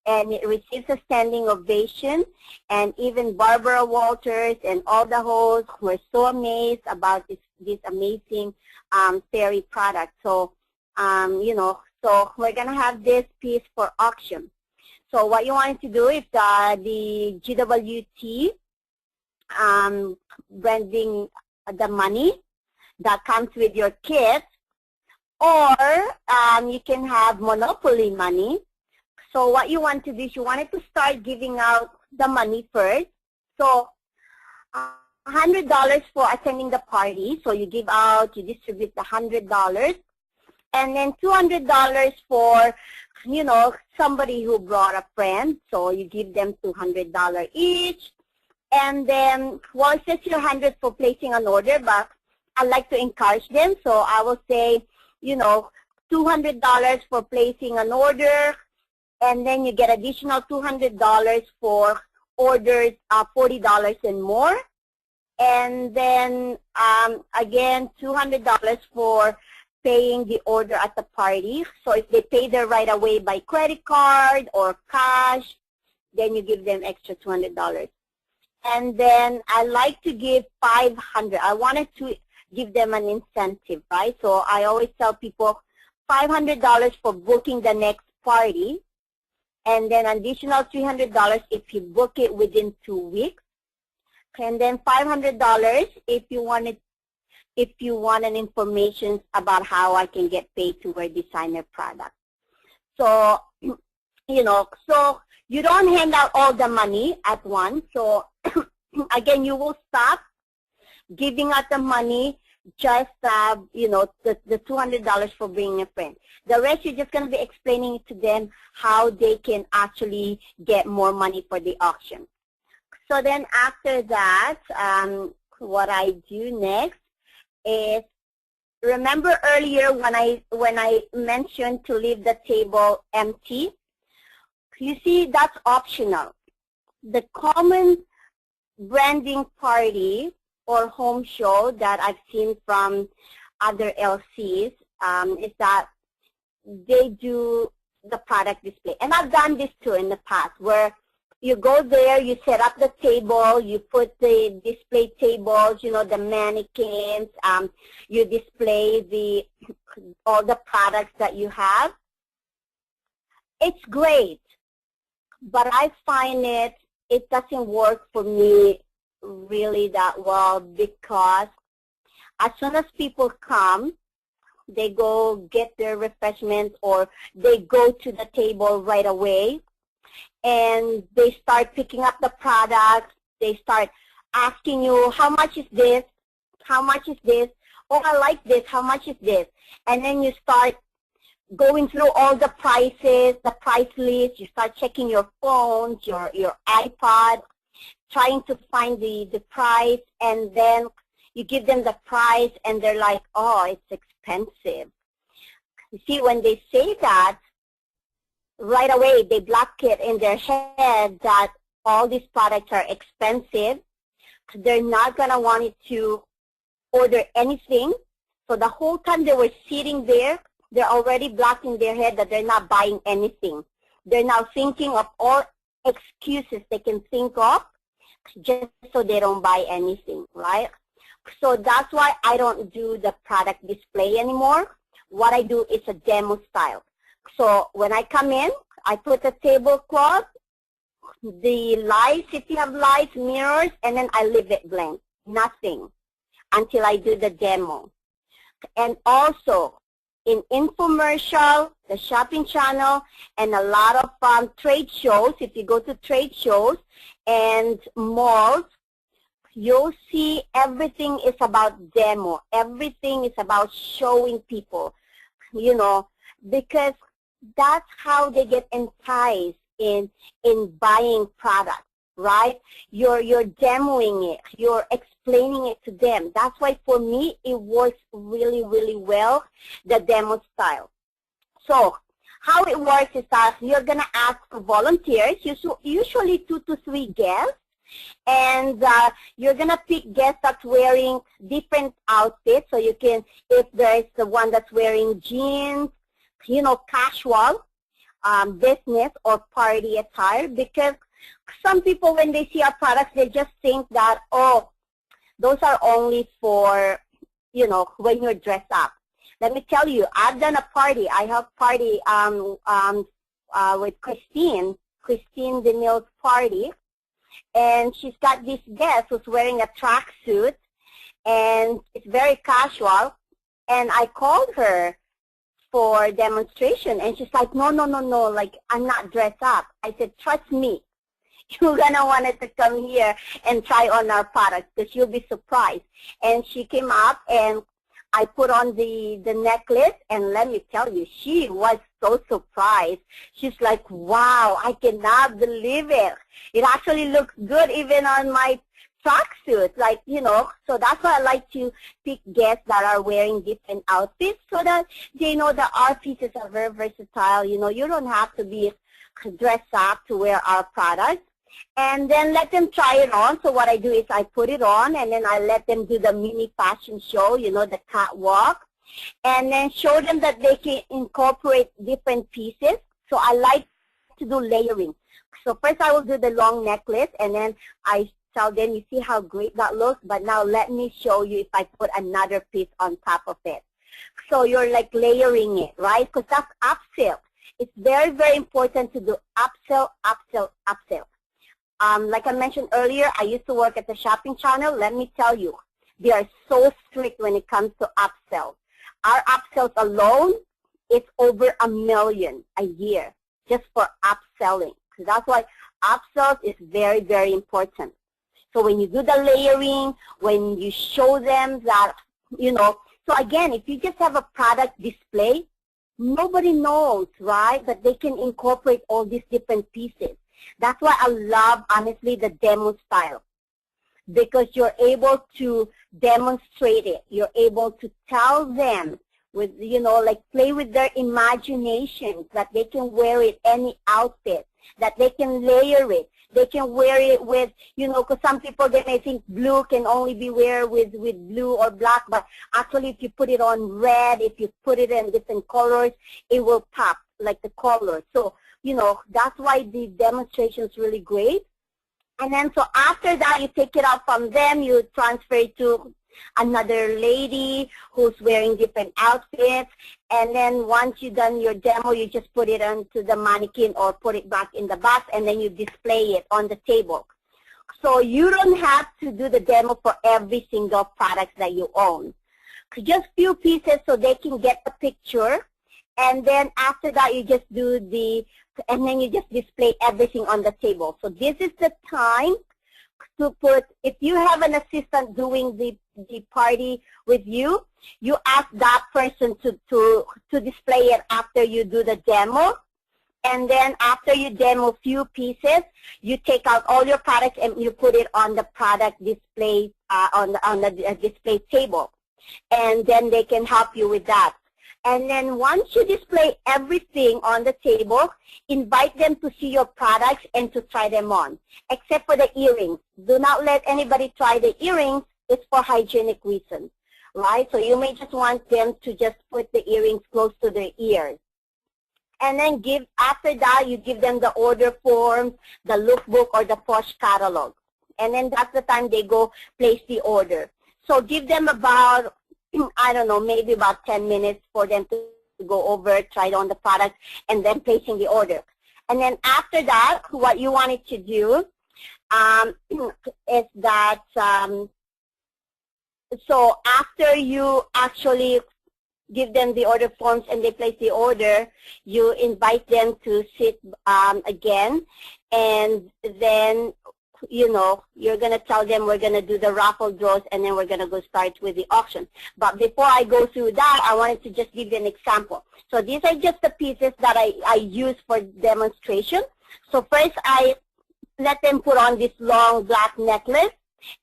[SPEAKER 1] and it receives a standing ovation, and even Barbara Walters and all the hosts were so amazed about this amazing fairy product. So, you know, so we're going to have this piece for auction. So what you want to do is the GWT branding the money that comes with your kit, or you can have Monopoly money. So what you want to do is you wanted to start giving out the money first. So $100 for attending the party. So you give out, you distribute the $100. And then $200 for, you know, somebody who brought a friend. So you give them $200 each. And then, well, it says here 100 for placing an order, but I like to encourage them. So I will say, you know, $200 for placing an order. And then you get additional $200 for orders $40 and more. And then, again, $200 for paying the order at the party. So if they pay there right away by credit card or cash, then you give them extra $200. And then I like to give $500. I wanted to give them an incentive, right? So I always tell people $500 for booking the next party, and then additional $300 if you book it within 2 weeks, and then $500 if you want an information about how I can get paid to wear designer products. So, you know, so you don't hand out all the money at once. So again, you will stop giving out the money, just, you know, the $200 for bringing a friend. The rest, you're just going to be explaining to them how they can actually get more money for the auction. So then after that, what I do next is, remember earlier when I mentioned to leave the table empty? You see, that's optional. The common branding party or home show that I've seen from other LCs is that they do the product display. And I've done this too in the past, where you go there, you set up the table, you put the display tables, you know, the mannequins, you display all the products that you have. It's great, but I find it doesn't work for me really that well, because as soon as people come, they go get their refreshments or they go to the table right away, and they start picking up the products. They start asking you, how much is this? How much is this? Oh, I like this. How much is this? And then you start going through all the prices, the price list. You start checking your phones, your iPod, trying to find the price, and then you give them the price, and they're like, oh, it's expensive. You see, when they say that, right away they block it in their head that all these products are expensive. They're not going to want it to order anything. So the whole time they were sitting there, they're already blocking their head that they're not buying anything. They're now thinking of all excuses they can think of just so they don't buy anything, right? So that's why I don't do the product display anymore. What I do is a demo style. So when I come in, I put a tablecloth, the lights, if you have lights, mirrors, and then I leave it blank, nothing, until I do the demo. And also, in infomercial, the shopping channel, and a lot of trade shows, if you go to trade shows and malls, you'll see everything is about demo. Everything is about showing people, you know, because that's how they get enticed in buying products, right? You're demoing it. You're explaining it to them. That's why for me it works really, really well, the demo style. So how it works is that you're going to ask for volunteers, usually 2 to 3 guests, and you're going to pick guests that's wearing different outfits. So you can, if there's the one that's wearing jeans, you know, casual, business or party attire, because some people, when they see our products, they just think that, oh, those are only for, you know, when you're dressed up. Let me tell you, I've done a party. I have a party with Christine DeMille's party, and she's got this guest who's wearing a tracksuit, and it's very casual, and I called her for demonstration, and she's like, no, like, I'm not dressed up. I said, trust me, you're going to want to come here and try on our products because you'll be surprised. And she came up, and I put on the necklace, and let me tell you, she was so surprised. She's like, wow, I cannot believe it. It actually looks good even on my tracksuit, like, you know. So that's why I like to pick guests that are wearing different outfits so that they know that our pieces are very versatile. You know, you don't have to be dressed up to wear our products. And then let them try it on. So what I do is I put it on, and then I let them do the mini fashion show, you know, the catwalk, and then show them that they can incorporate different pieces. So I like to do layering. So first I will do the long necklace, and then I tell them, you see how great that looks, but now let me show you if I put another piece on top of it. So you're like layering it, right? Because that's upsell. It's very, very important to do upsell, upsell, upsell. Like I mentioned earlier, I used to work at the shopping channel. Let me tell you, they are so strict when it comes to upsells. Our upsells alone, it's over $1 million a year just for upselling. So that's why upsells is very, very important. So when you do the layering, when you show them that, you know, so again, if you just have a product display, nobody knows, right, that they can incorporate all these different pieces. That's why I love, honestly, the demo style, because you're able to demonstrate it. You're able to tell them with, you know, like play with their imagination, that they can wear it any outfit, that they can layer it. They can wear it with, you know, because some people, they may think blue can only be wear with blue or black, but actually if you put it on red, if you put it in different colors, it will pop like the color. So, you know, that's why the demonstration is really great. And then so after that, you take it out from them, you transfer it to another lady who's wearing different outfits. And then once you've done your demo, you just put it onto the mannequin or put it back in the box, and then you display it on the table. So you don't have to do the demo for every single product that you own. Just few pieces so they can get the picture. And then after that, you just do and then you just display everything on the table. So this is the time to put, if you have an assistant doing the party with you, you ask that person to display it after you do the demo. And then after you demo few pieces, you take out all your products and you put it on the product display, on the display table. And then they can help you with that. And then once you display everything on the table, invite them to see your products and to try them on, except for the earrings. Do not let anybody try the earrings. It's for hygienic reasons, right? So you may just want them to just put the earrings close to their ears. And then after that, you give them the order forms, the lookbook, or the Posh catalog. And then that's the time they go place the order. So give them about, I don't know, maybe about 10 minutes for them to go over, try on the product, and then placing the order. And then after that, what you wanted to do is that, so after you actually give them the order forms and they place the order, you invite them to sit again, and then, you know, you're going to tell them we're going to do the raffle draws, and then we're going to go start with the auction. But before I go through that, I wanted to just give you an example. So these are just the pieces that I use for demonstration. So first, I let them put on this long black necklace,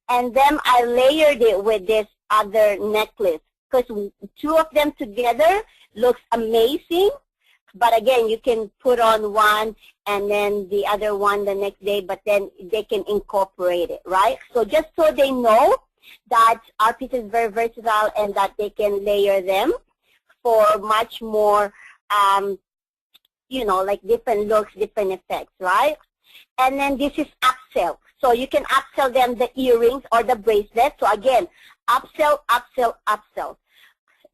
[SPEAKER 1] and then I layered it with this other necklace, because two of them together looks amazing. But again, you can put on one and then the other one the next day, but then they can incorporate it, right? So just so they know that our piece is very versatile and that they can layer them for much more, you know, like different looks, different effects, right? And then this is upsell. So you can upsell them the earrings or the bracelet. So again, upsell, upsell, upsell.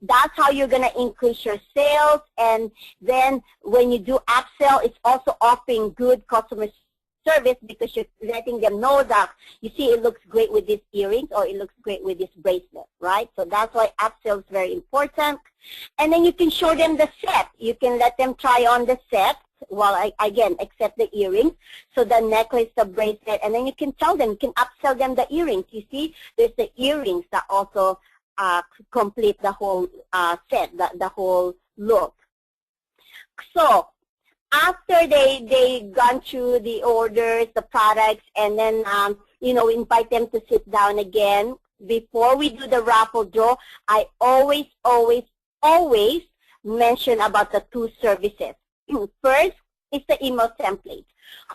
[SPEAKER 1] That's how you're going to increase your sales. And then when you do upsell, it's also offering good customer service, because you're letting them know that, you see, it looks great with these earrings, or it looks great with this bracelet, right? So that's why upsell is very important. And then you can show them the set. You can let them try on the set. Well, again, except the earrings. So the necklace, the bracelet, and then you can tell them, you can upsell them the earrings. You see, there's the earrings that also complete the whole set, the whole look. So after they gone through the orders, the products, and then invite them to sit down again. Before we do the raffle draw, I always mention about the two services. First is the email template.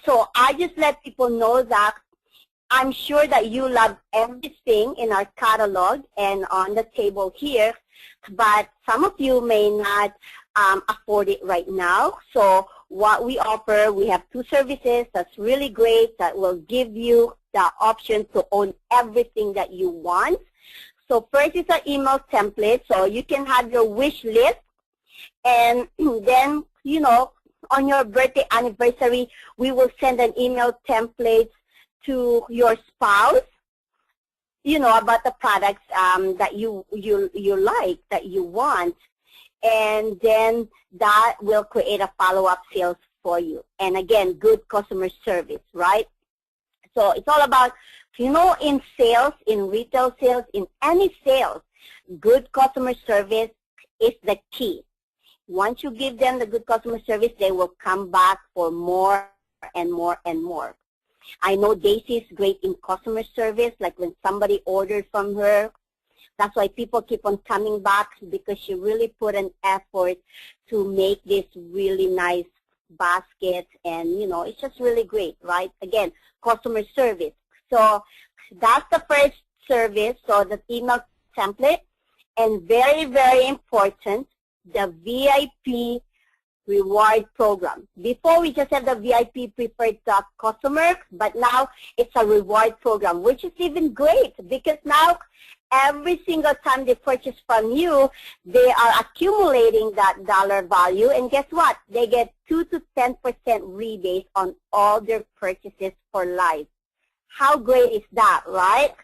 [SPEAKER 1] So I just let people know that I'm sure that you love everything in our catalog and on the table here, but some of you may not afford it right now. So what we offer, we have two services that's really great that will give you the option to own everything that you want. So first is an email template, so you can have your wish list, and then, on your birthday anniversary, we will send an email template to your spouse, about the products that you like, that you want, and then that will create a follow-up sales for you. And again, good customer service, right? So it's all about, in sales, in retail sales, in any sales, good customer service is the key. Once you give them the good customer service, they will come back for more and more and more. I know Daisy is great in customer service, like when somebody orders from her. That's why people keep on coming back, because she really put an effort to make this really nice basket, and, it's just really great, right? Again, customer service. So that's the first service, so the email template, and very, very important, the VIP reward program. Before, we just have the VIP preferred customers, but now it's a reward program, which is even great, because now every single time they purchase from you, they are accumulating that dollar value, and guess what? They get 2 to 10% rebate on all their purchases for life. How great is that, right?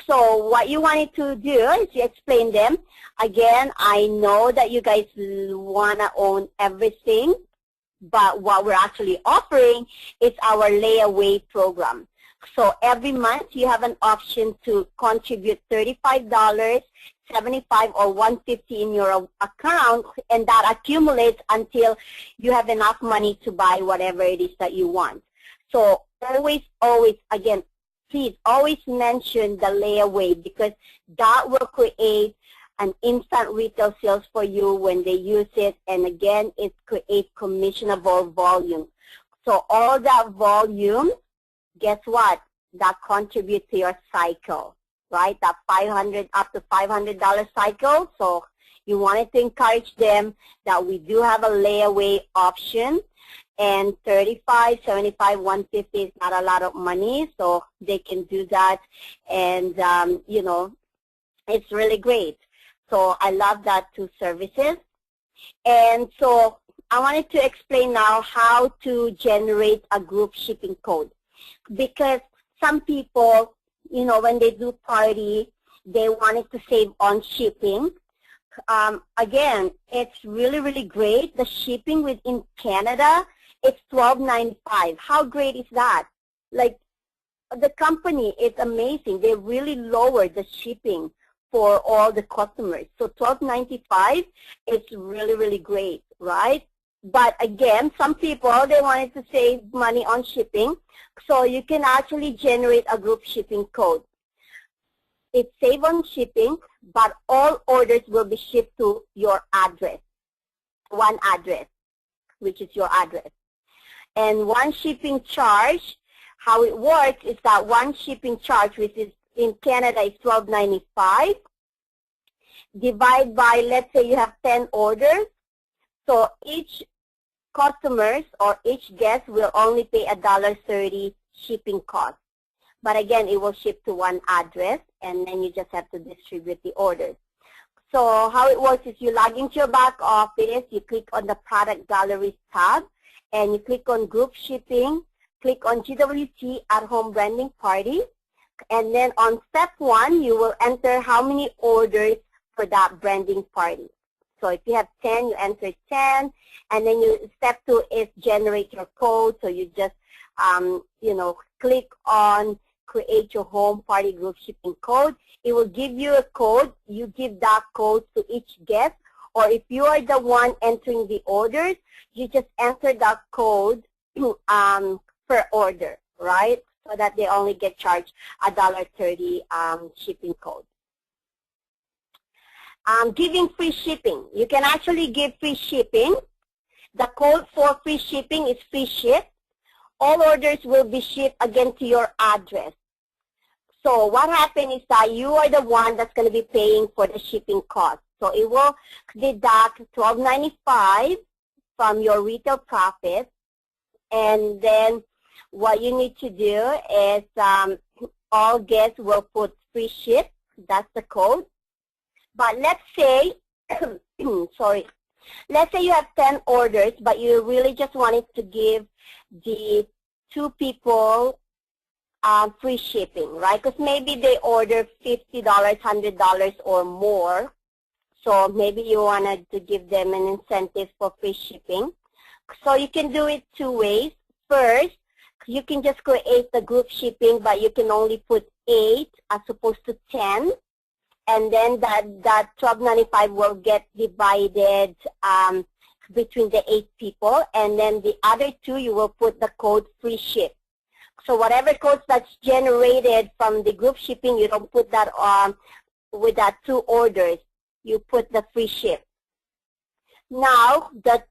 [SPEAKER 1] So what you wanted to do is you explain them. Again, I know that you guys want to own everything, but what we're actually offering is our layaway program. So every month you have an option to contribute $35, $75, or $150 in your account, and that accumulates until you have enough money to buy whatever it is that you want. So always, again, please always mention the layaway, because that will create an instant retail sales for you when they use it. And again, it creates commissionable volume. So all that volume, guess what? That contributes to your cycle, right? That up to $500 cycle. So you wanted to encourage them that we do have a layaway option. And $35, $75, $150 is not a lot of money, so they can do that. And, it's really great. So I love that two services. And so I wanted to explain now how to generate a group shipping code. Because some people, when they do party, they wanted to save on shipping. Again, it's really, really great. The shipping within Canada, it's $12.95. How great is that? Like, the company is amazing. They really lowered the shipping for all the customers. So $12.95 is really, really great, right? But again, some people, they wanted to save money on shipping. So you can actually generate a group shipping code. It's save on shipping, but all orders will be shipped to your address. One address, which is your address. And one shipping charge, how it works is that one shipping charge, which is in Canada is $12.95, divide by, let's say you have 10 orders. So each customers or each guest will only pay $1.30 shipping cost. But again, it will ship to one address, and then you just have to distribute the orders. So how it works is you log into your back office, you click on the product galleries tab, and you click on group shipping, click on GWT at home branding party, and then on step 1, you will enter how many orders for that branding party. So if you have 10, you enter 10, and then step 2 is generate your code. So you just, click on create your home party group shipping code. It will give you a code. You give that code to each guest, or if you are the one entering the orders, you just enter that code per order, right? So that they only get charged $1.30 shipping code. Giving free shipping. You can actually give free shipping. The code for free shipping is free ship. All orders will be shipped again to your address. So what happens is that you are the one that's going to be paying for the shipping cost. So it will deduct $12.95 from your retail profit. And then what you need to do is all guests will put free ship. That's the code. But let's say, sorry, let's say you have 10 orders, but you really just wanted to give the 2 people free shipping, right? Because maybe they order $50, $100 or more. So maybe you wanted to give them an incentive for free shipping. So you can do it 2 ways. First, you can just create the group shipping, but you can only put 8 as opposed to 10. And then that $12.95 will get divided between the 8 people. And then the other 2, you will put the code free ship. So whatever codes that's generated from the group shipping, you don't put that on with that 2 orders. You put the free ship. Now, the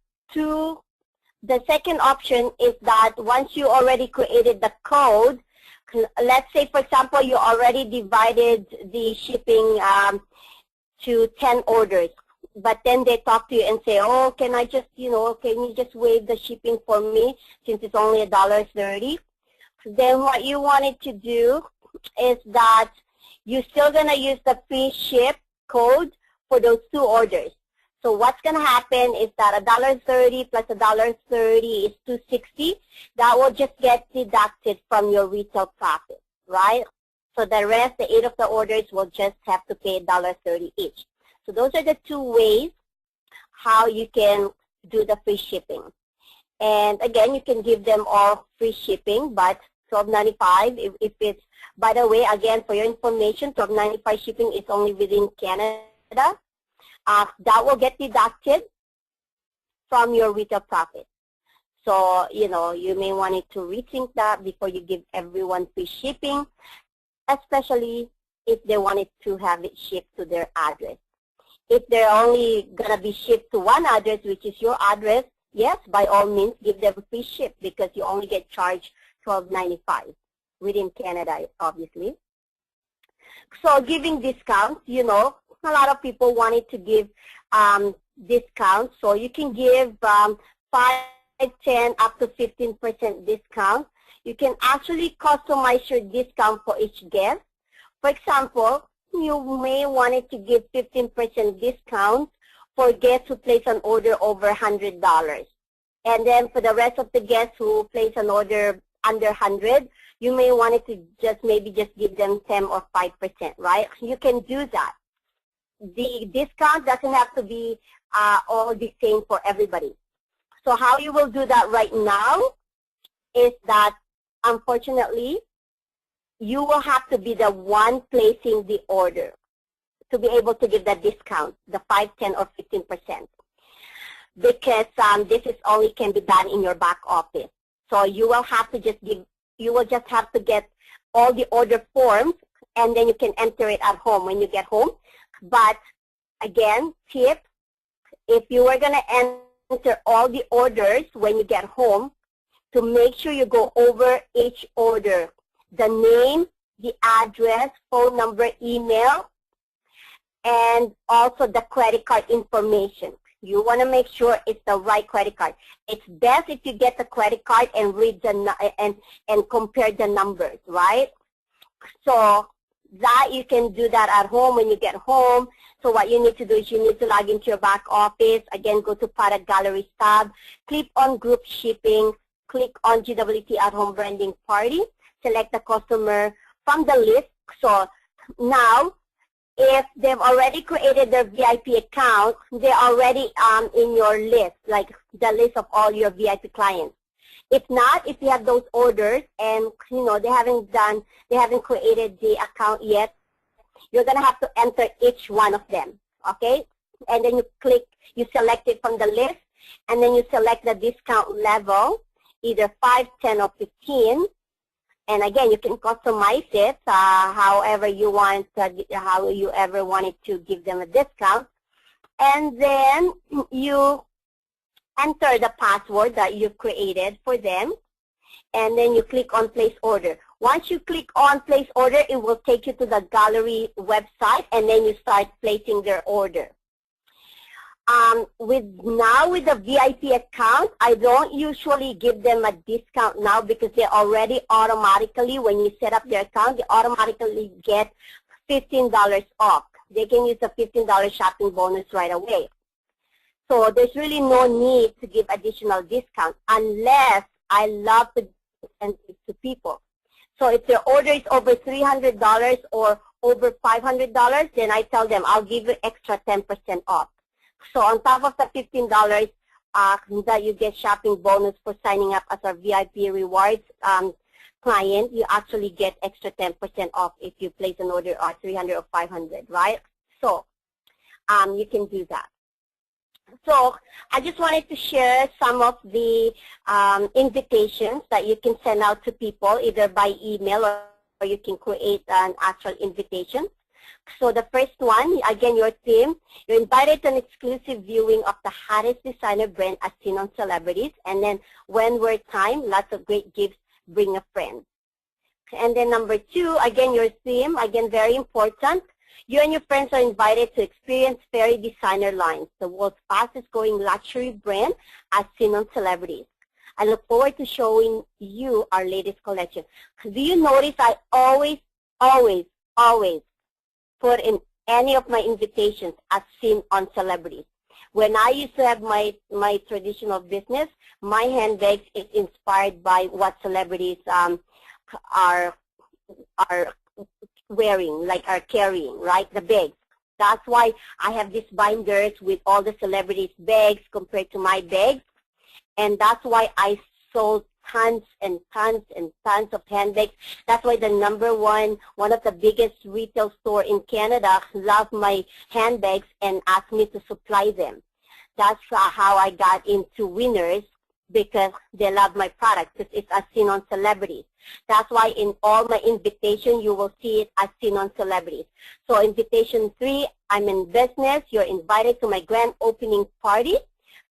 [SPEAKER 1] second option is that once you already created the code, let's say, for example, you already divided the shipping to 10 orders, but then they talk to you and say, oh, can I just, can you just waive the shipping for me since it's only $1.30? Then what you wanted to do is that you're still going to use the free ship code for those 2 orders. So what's going to happen is that $1.30 plus $1.30 is $2.60. That will just get deducted from your retail profit, right? So the rest, the 8 of the orders, will just have to pay $1.30 each. So those are the 2 ways how you can do the free shipping. And again, you can give them all free shipping, but $12.95 if it's, by the way, again, for your information, $12.95 shipping is only within Canada. That will get deducted from your retail profit. So, you may want to rethink that before you give everyone free shipping, especially if they wanted to have it shipped to their address. If they're only going to be shipped to one address, which is your address, yes, by all means, give them free ship because you only get charged $12.95 within Canada, obviously. So giving discounts, a lot of people wanted to give discounts. So you can give 5, 10, up to 15% discount. You can actually customize your discount for each guest. For example, you may wanted to give 15% discount for guests who place an order over $100. And then for the rest of the guests who place an order under 100, you may want it to just give them 10 or 5%, right? You can do that. The discount doesn't have to be all the same for everybody. So how you will do that right now is that, unfortunately, you will have to be the one placing the order to be able to give that discount, the 5, 10, or 15%. Because this is only can be done in your back office. So you will have to you will just have to get all the order forms, and then you can enter it at home when you get home. But again, tip, if you are going to enter all the orders when you get home, to make sure you go over each order, the name, the address, phone number, email, and also the credit card information. You want to make sure it's the right credit card. It's best if you get the credit card and read and compare the numbers, right? So that you can do that at home when you get home. So what you need to do is you need to log into your back office. Again, go to Product Galleries tab, click on Group Shipping, click on GWT at Home Branding Party, select the customer from the list. So now, if they've already created their VIP account, they're already in your list, like the list of all your VIP clients. If not, if you have those orders and, they haven't created the account yet, you're going to have to enter each one of them, okay? And then you select it from the list, and then you select the discount level, either 5, 10, or 15. And again, you can customize it however you want, how you ever wanted to give them a discount. And then you enter the password that you created for them, and then you click on place order. Once you click on place order, it will take you to the gallery website, and then you start placing their order. With the VIP account, I don't usually give them a discount now because they already automatically, when you set up their account, they automatically get $15 off. They can use the $15 shopping bonus right away. So there's really no need to give additional discount unless I love to send it to people. So if their order is over $300 or over $500, then I tell them I'll give you extra 10% off. So on top of the $15 that you get shopping bonus for signing up as our VIP rewards client, you actually get extra 10% off if you place an order of $300 or $500, right? So you can do that. So I just wanted to share some of the invitations that you can send out to people either by email or you can create an actual invitation. So the first one, again, your theme, you're invited to an exclusive viewing of the hottest designer brand as seen on celebrities. And then when we're time, lots of great gifts, bring a friend. And then number 2, again, your theme, again, very important. You and your friends are invited to experience Fairy Designer Lines, the world's fastest growing luxury brand as seen on celebrities. I look forward to showing you our latest collection. Do you notice I always put in any of my invitations as seen on celebrities? When I used to have my traditional business, my handbags is inspired by what celebrities are wearing, like are carrying, right? The bags. That's why I have these binders with all the celebrities' bags compared to my bags. And that's why I sold tons and tons and tons of handbags. That's why the one of the biggest retail store in Canada loved my handbags and asked me to supply them. That's how I got into Winners, because they love my product, because it's as seen on celebrities. That's why in all my invitation, you will see it as seen on celebrities. So invitation 3, I'm in business. You're invited to my grand opening party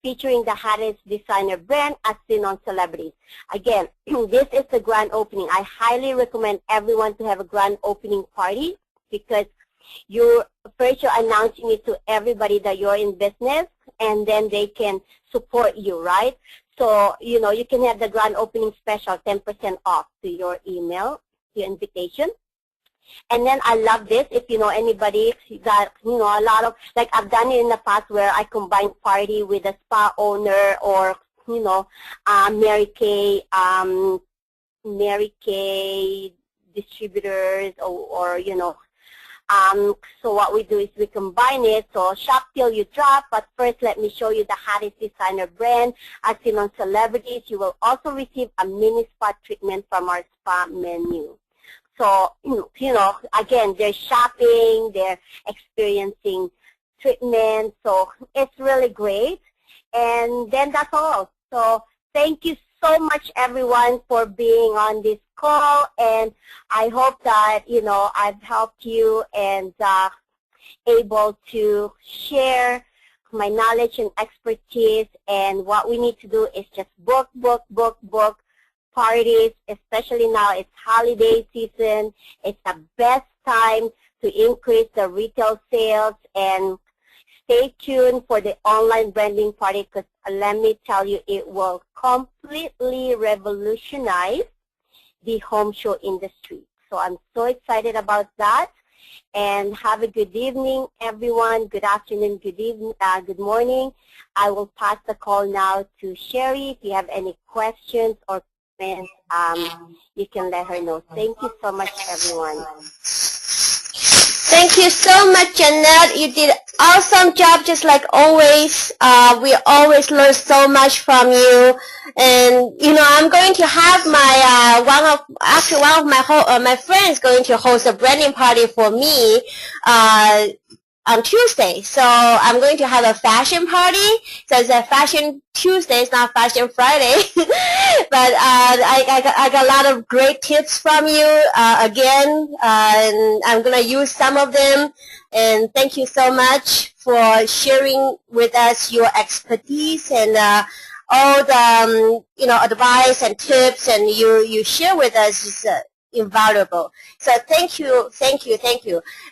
[SPEAKER 1] featuring the hottest designer brand as seen on celebrities. Again, this is the grand opening. I highly recommend everyone to have a grand opening party because you're announcing it to everybody that you're in business, and then they can support you, right? So, you can have the grand opening special, 10% off to your email, your invitation. And then I love this, if you know anybody that, a lot of, like I've done it in the past where I combine party with a spa owner or, Mary Kay distributors or so what we do is we combine it. So shop till you drop, but first let me show you the hottest designer brand as seen on celebrities. You will also receive a mini spa treatment from our spa menu. So, again, they're shopping, they're experiencing treatment, so it's really great. And then that's all. So thank you so much, everyone, for being on this call, and I hope that, I've helped you and able to share my knowledge and expertise. And what we need to do is just book parties, especially now it's holiday season. It's the best time to increase the retail sales, and stay tuned for the online branding party because let me tell you, it will completely revolutionize the home show industry. So I'm so excited about that. And have a good evening, everyone. Good afternoon, good evening, good morning. I will pass the call now to Sherry. If you have any questions or comments, you can let her know. Thank you so much, everyone.
[SPEAKER 2] Thank you so much, Jeanette. You did an awesome job, just like always. We always learn so much from you. And I'm going to have my one of my friends going to host a branding party for me on Tuesday. So I'm going to have a fashion party. So it's a fashion Tuesday, it's not fashion Friday. But I got a lot of great tips from you again, and I'm going to use some of them. And thank you so much for sharing with us your expertise and all the advice and tips, and you share with us is invaluable. So thank you.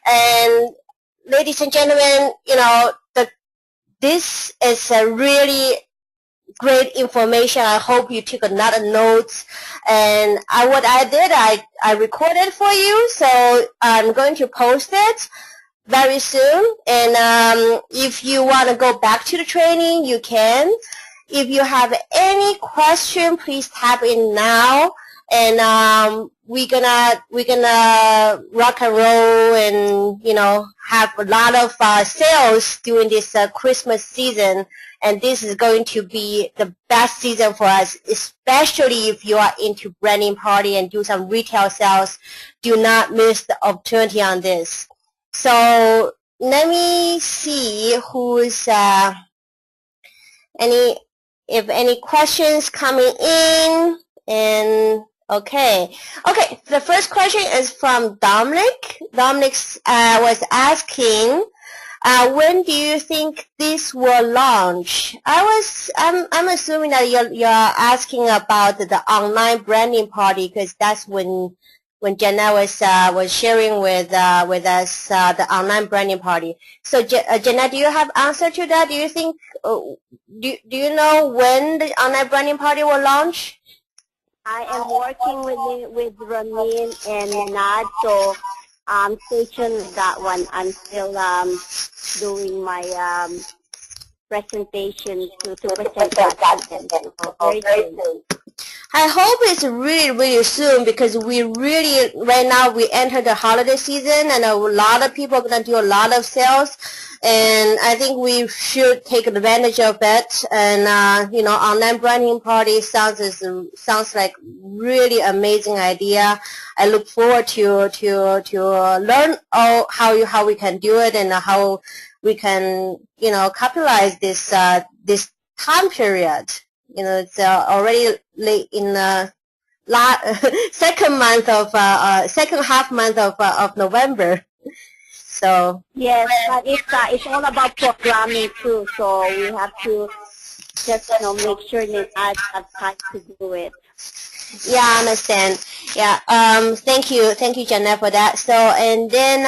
[SPEAKER 2] And ladies and gentlemen, this is a really great information. I hope you took a lot of notes. And what I did, I recorded for you, so I'm going to post it very soon. And if you want to go back to the training, you can. If you have any question, please type in now. And we're gonna rock and roll and have a lot of sales during this Christmas season, and this is going to be the best season for us, especially if you are into branding party and do some retail sales. Do not miss the opportunity on this. So let me see who's any questions coming in. And Okay. The first question is from Dominic. Dominic was asking, when do you think this will launch? I'm assuming that you're asking about the online branding party, because that's when Jenna was sharing with us the online branding party. So Jenna, do you have answer to that? Do you think do you know when the online branding party will launch?
[SPEAKER 1] I am working with Ramin and Nad, so stay tuned with that one. I'm still doing my presentation to present that to them. So very soon.
[SPEAKER 2] I hope it's really soon, because right now we enter the holiday season, and a lot of people are going to do a lot of sales, and I think we should take advantage of it. And online branding party sounds like really amazing idea. I look forward to learn how we can do it, and how we can capitalize this time period. It's already late in the second half month of November. So
[SPEAKER 1] yes, but it's all about programming too. So we have to just make sure that I have time to do it.
[SPEAKER 2] Yeah, I understand. Yeah. Thank you, Jenna, for that. So, and then,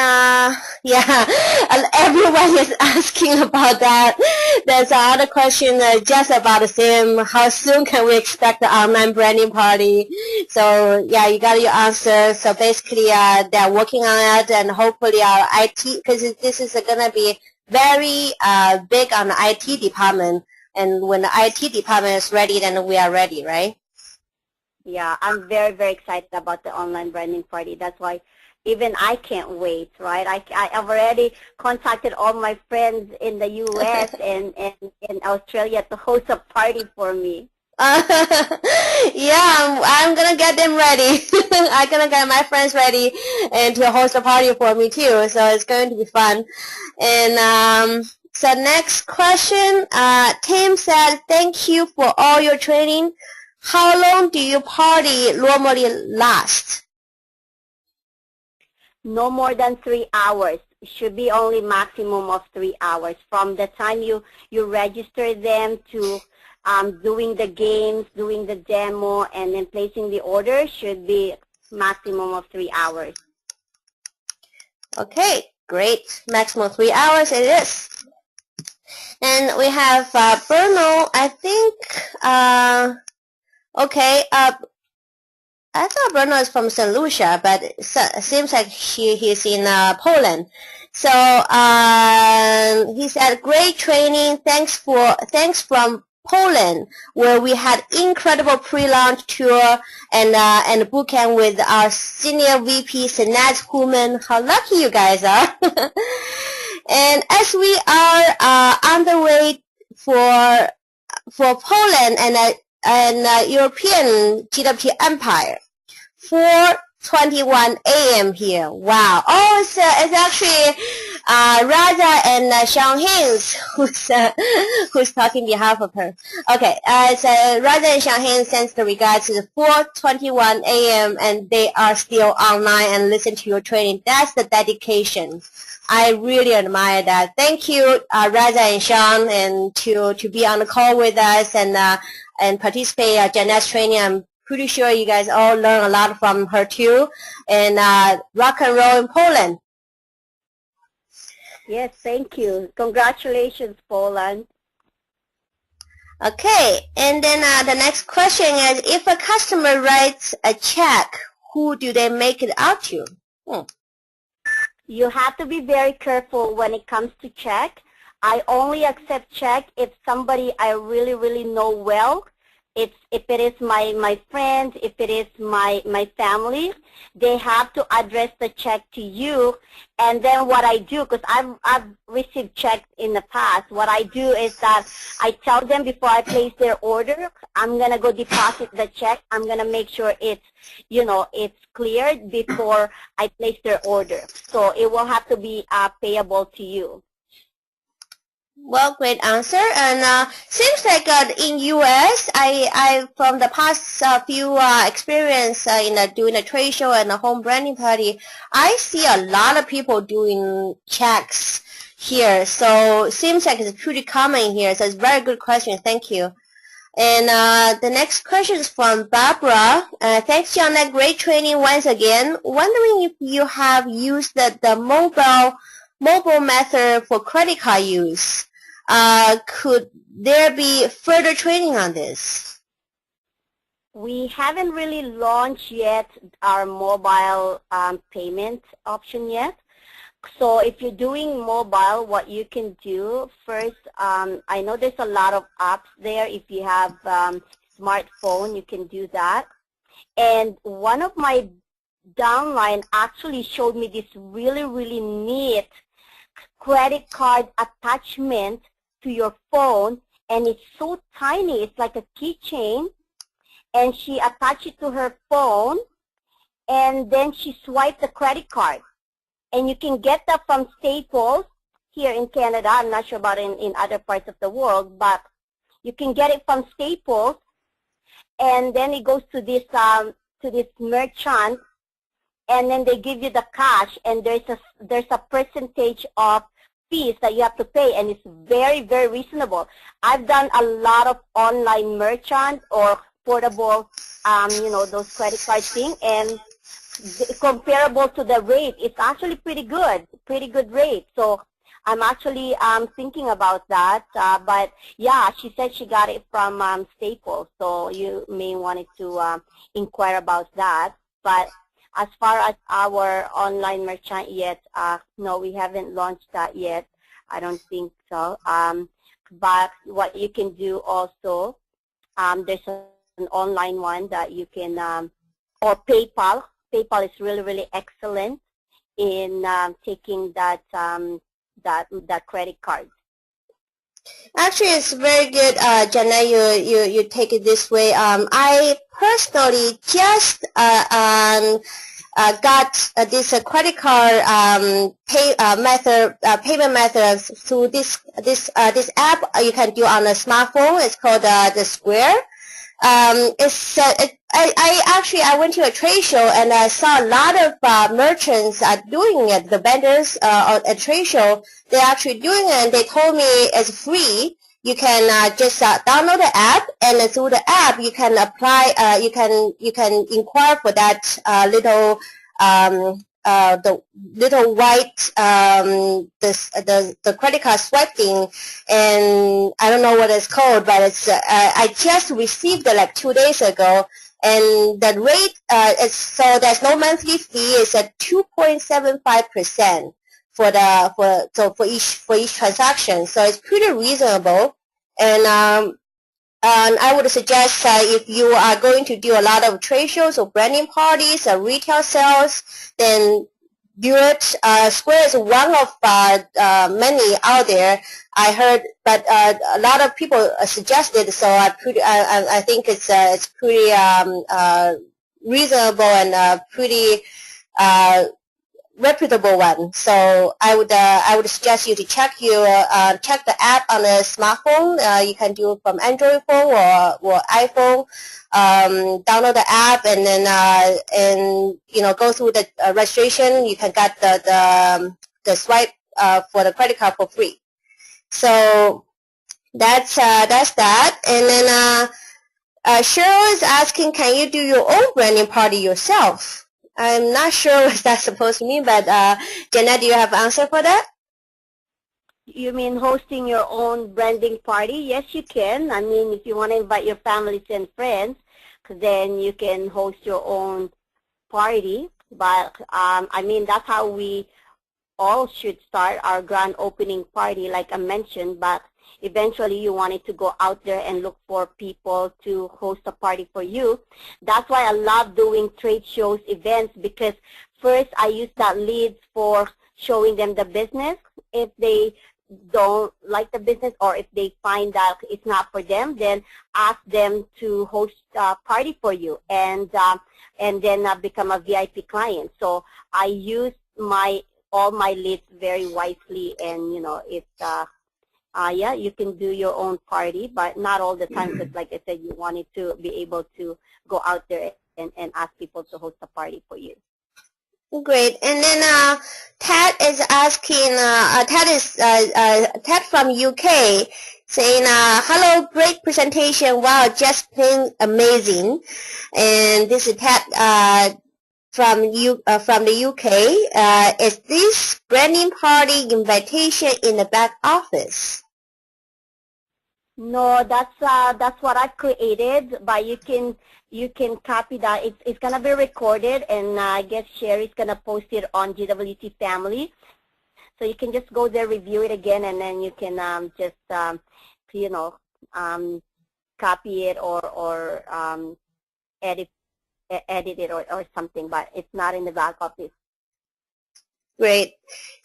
[SPEAKER 2] everyone is asking about that. There's another question just about the same. How soon can we expect the online branding party? So, yeah, you got your answer. So basically, they're working on it, and hopefully our IT, because this is going to be very big on the IT department. And when the IT department is ready, then we are ready, right?
[SPEAKER 1] Yeah, I'm very, very excited about the online branding party. That's why even I can't wait, right? I've already contacted all my friends in the U.S. and in Australia to host a party for me.
[SPEAKER 2] Yeah, I'm going to get them ready. I'm going to get my friends ready and to host a party for me too. So it's going to be fun. And so next question, Tim said, thank you for all your training. How long do your party normally last?
[SPEAKER 1] No more than 3 hours. It should be only maximum of 3 hours. From the time you register them to doing the games, doing the demo, and then placing the order should be maximum of 3 hours.
[SPEAKER 2] Okay, great. Maximum 3 hours it is. And we have Bruno, I think. Okay, I thought Bruno is from St. Lucia, but it seems like he's in Poland. So he said, great training. Thanks from Poland, where we had incredible pre-launch tour and boot camp with our senior VP, Sanaz Human. How lucky you guys are. And as we are on the way for Poland and European GWT Empire, 4:21 a.m. here. Wow. Oh, it's actually Raza and Xiang who's talking behalf of her. Okay, so Raza and Xiang sends the regards to the 4:21 a.m. and they are still online and listen to your training. That's the dedication. I really admire that. Thank you, Raza and Sean, and to be on the call with us and participate Janette's training. I'm pretty sure you guys all learn a lot from her too. And rock and roll in Poland.
[SPEAKER 1] Yes, thank you. Congratulations, Poland.
[SPEAKER 2] Okay, and then the next question is, if a customer writes a check, who do they make it out to?
[SPEAKER 1] You have to be very careful when it comes to check. I only accept check if somebody I really, really know well. If it is my friends, if it is my family, they have to address the check to you. And then what I do, because I've received checks in the past, what I do is that I tell them before I place their order, I'm going to go deposit the check. I'm going to make sure it's, it's cleared before I place their order. So it will have to be payable to you.
[SPEAKER 2] Well, great answer. And seems like in U.S., I from the past few experience in doing a trade show and a home branding party, I see a lot of people doing checks here. So seems like it's pretty common here. So it's a very good question. Thank you. And the next question is from Barbara. Thanks, Janet. Great training once again. Wondering if you have used the mobile method for credit card use. Could there be further training on this?
[SPEAKER 1] We haven't really launched yet our mobile payment option yet. So if you're doing mobile, what you can do first, I know there's a lot of apps there. If you have smartphone, you can do that. And one of my downline actually showed me this really, really neat credit card attachment to your phone, and it's so tiny. It's like a keychain, and she attached it to her phone, and then she swiped the credit card. And you can get that from Staples here in Canada. I'm not sure about in other parts of the world, but you can get it from Staples, and then it goes to this merchant, and then they give you the cash, and there's a percentage of fees that you have to pay, and it's very, very reasonable. I've done a lot of online merchant or portable, those credit card thing, and comparable to the rate, it's actually pretty good rate. So I'm actually thinking about that. But yeah, she said she got it from Staples, so you may want to inquire about that. But as far as our online merchant yet, no, we haven't launched that yet. I don't think so. But what you can do also, there's an online one that you can, or PayPal. PayPal is really, really excellent in taking that credit card.
[SPEAKER 2] Actually, it's very good, Janet. You take it this way. I personally just got this credit card payment method through this app you can do on a smartphone. It's called the Square. I went to a trade show and I saw a lot of merchants doing it. The vendors at a trade show, they're actually doing it, and they told me it's free. You can just download the app, and through the app you can apply. You can inquire for that little the little white the credit card swipe thing, and I don't know what it's called, but it's I just received it like 2 days ago, and the rate is, so there's no monthly fee. It's at 2.75% for each transaction, so it's pretty reasonable. And And I would suggest if you are going to do a lot of trade shows or branding parties or retail sales, then do it. Square is one of many out there. I heard, but a lot of people suggested. So I think it's pretty reasonable and pretty reputable one. So I would suggest you to check the app on a smartphone. You can do it from Android phone or iPhone. Download the app and then go through the registration. You can get the swipe for the credit card for free. So that's that. And then Cheryl is asking, can you do your own branding party yourself? I'm not sure what that's supposed to mean, but Jeanette, do you have an answer for that?
[SPEAKER 1] You mean hosting your own branding party? Yes, you can. I mean, if you want to invite your families and friends, then you can host your own party. But I mean, that's how we all should start our grand opening party, like I mentioned. But eventually you wanted to go out there and look for people to host a party for you. That's why I love doing trade shows, events, because first I use that leads for showing them the business. If they don't like the business or if they find that it's not for them, then ask them to host a party for you and then become a VIP client. So I use all my leads very wisely, and it's yeah, you can do your own party, but not all the time, because like I said, you wanted to be able to go out there and ask people to host a party for you.
[SPEAKER 2] Great. And then Ted is asking, Ted from UK, saying, hello, great presentation. Wow, just plain amazing. And this is Ted from the UK. Is this branding party invitation in the back office?
[SPEAKER 1] No, that's what I created, but you can copy that. It's gonna be recorded, and I guess Sherry's gonna post it on GWT Family, so you can just go there, review it again, and then you can just copy it or edit it or something. But it's not in the back office.
[SPEAKER 2] Great.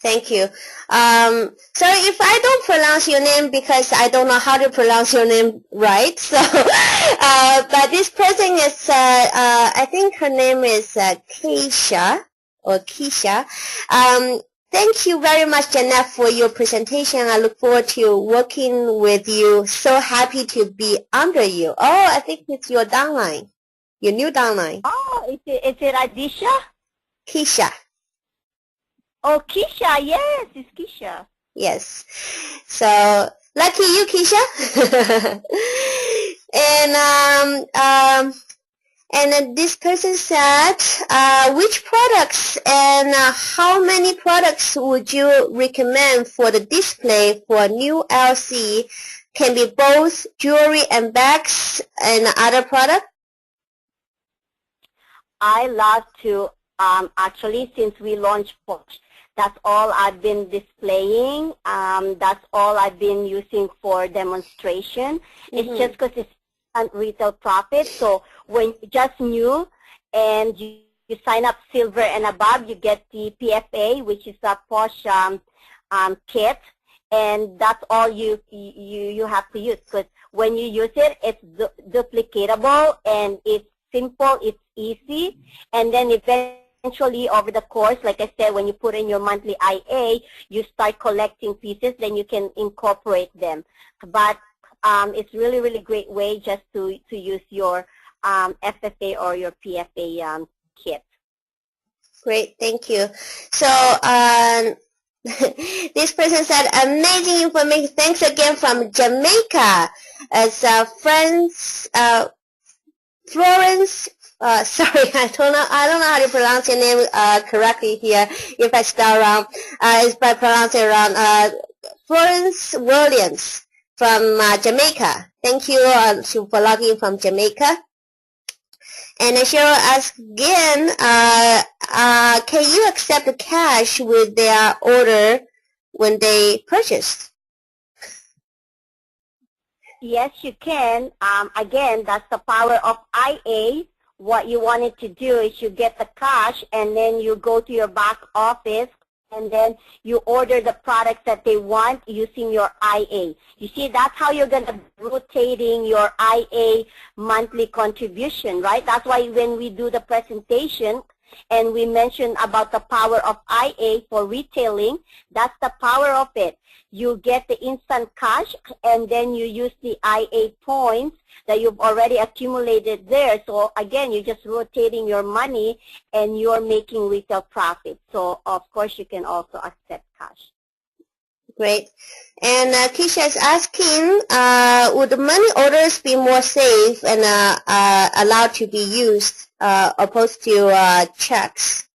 [SPEAKER 2] Thank you. Sorry if I don't pronounce your name, because I don't know how to pronounce your name right. So, but this person is, I think her name is Keisha or Keisha. Thank you very much, Jeanette, for your presentation. I look forward to working with you. So happy to be under you. Oh, I think it's your downline, your new downline.
[SPEAKER 1] Oh, is it Adisha?
[SPEAKER 2] Keisha.
[SPEAKER 1] Oh, Keisha, yes, it's Keisha.
[SPEAKER 2] Yes. So, lucky you, Keisha. And then this person said, which products and how many products would you recommend for the display for a new LC? Can be both jewelry and bags and other products?
[SPEAKER 1] I love to, actually, since we launched Porsche, that's all I've been displaying. That's all I've been using for demonstration. Mm-hmm. It's just because it's retail profit. So when you just new and you sign up silver and above, you get the PFA, which is a Porsche kit, and that's all you have to use. Because when you use it, it's duplicatable and it's simple, it's easy, and then eventually over the course, like I said, when you put in your monthly IA, you start collecting pieces, then you can incorporate them. But it's really, really great way just to use your FFA or your PFA kit.
[SPEAKER 2] Great, thank you. So this person said, amazing information. Thanks again from Jamaica. As friends, Florence. Sorry, I don't know how to pronounce your name correctly here. If I spell wrong, it's by pronouncing wrong. Florence Williams from Jamaica. Thank you for logging in from Jamaica. And Cheryl asks again, can you accept the cash with their order when they purchased?
[SPEAKER 1] Yes, you can. Again, that's the power of IA. What you wanted to do is you get the cash and then you go to your back office and then you order the products that they want using your IA. You see, that's how you're going to be rotating your IA monthly contribution, right? That's why when we do the presentation and we mention about the power of IA for retailing, that's the power of it. You get the instant cash and then you use the IA points that you've already accumulated there. So again, you're just rotating your money and you're making retail profit. So of course you can also accept cash.
[SPEAKER 2] Great. And Keisha is asking, would money orders be more safe and allowed to be used opposed to checks?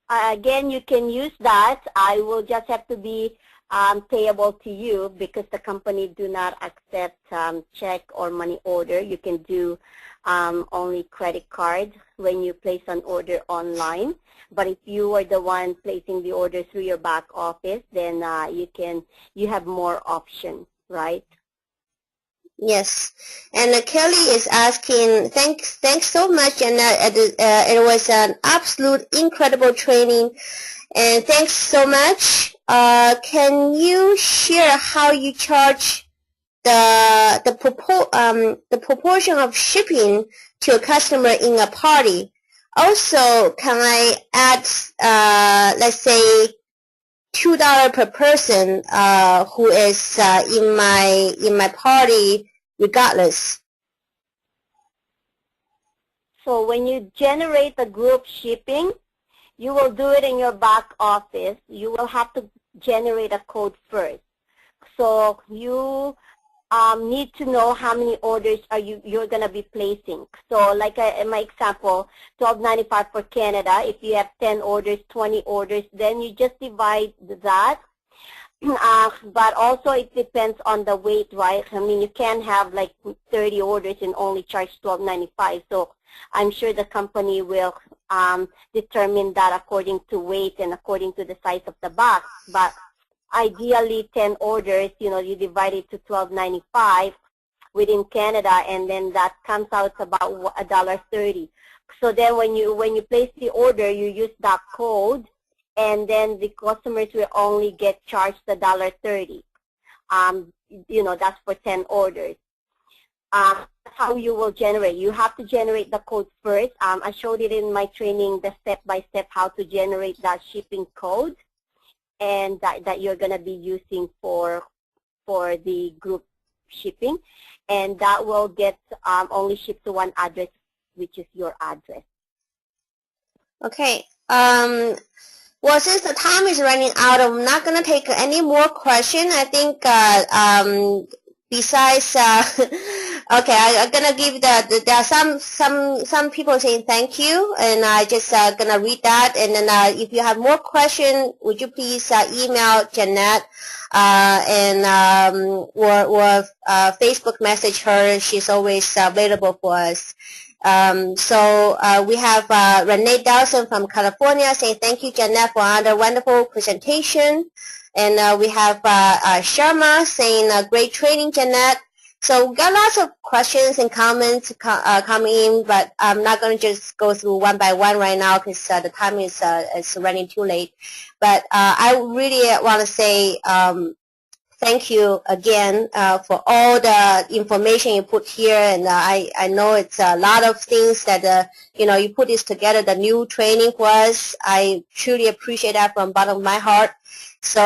[SPEAKER 1] Again, you can use that. I will just have to be payable to you because the company do not accept check or money order. You can do only credit card when you place an order online. But if you are the one placing the order through your back office, then you have more options, right?
[SPEAKER 2] Yes, and Kelly is asking, thanks so much, and it was an absolute incredible training, and thanks so much. Can you share how you charge the proportion of shipping to a customer in a party? Also, can I add, let's say, $2 per person who is in my party regardless?
[SPEAKER 1] So when you generate a group shipping, you will do it in your back office. You will have to generate a code first. So you need to know how many orders you're going to be placing. So like in my example, $12.95 for Canada. If you have 10 orders, 20 orders, then you just divide that. But also it depends on the weight, right? I mean, you can have like 30 orders and only charge $12.95. So I'm sure the company will determine that according to weight and according to the size of the box. But ideally, 10 orders, you divide it to $12.95 within Canada, and then that comes out about $1.30. So then when you place the order, you use that code, and then the customers will only get charged $1.30. That's for 10 orders. That's how you will generate. You have to generate the code first. I showed it in my training, the step-by-step how to generate that shipping code, and that you're going to be using for the group shipping. And that will get only shipped to one address, which is your address.
[SPEAKER 2] Okay. Well, since the time is running out, I'm not going to take any more questions. I think besides, okay, I'm going to give there are some people saying thank you, and I just going to read that. And then if you have more questions, would you please email Jeanette or Facebook message her. She's always available for us. So we have Renee Dawson from California saying thank you, Jeanette, for another wonderful presentation. And we have Sharma saying great training, Jeanette. So we got lots of questions and comments coming in, but I'm not going to just go through one by one right now because the time is running too late. But I really want to say thank you again for all the information you put here, and I know it's a lot of things that you put this together, the new training for us. I truly appreciate that from the bottom of my heart. So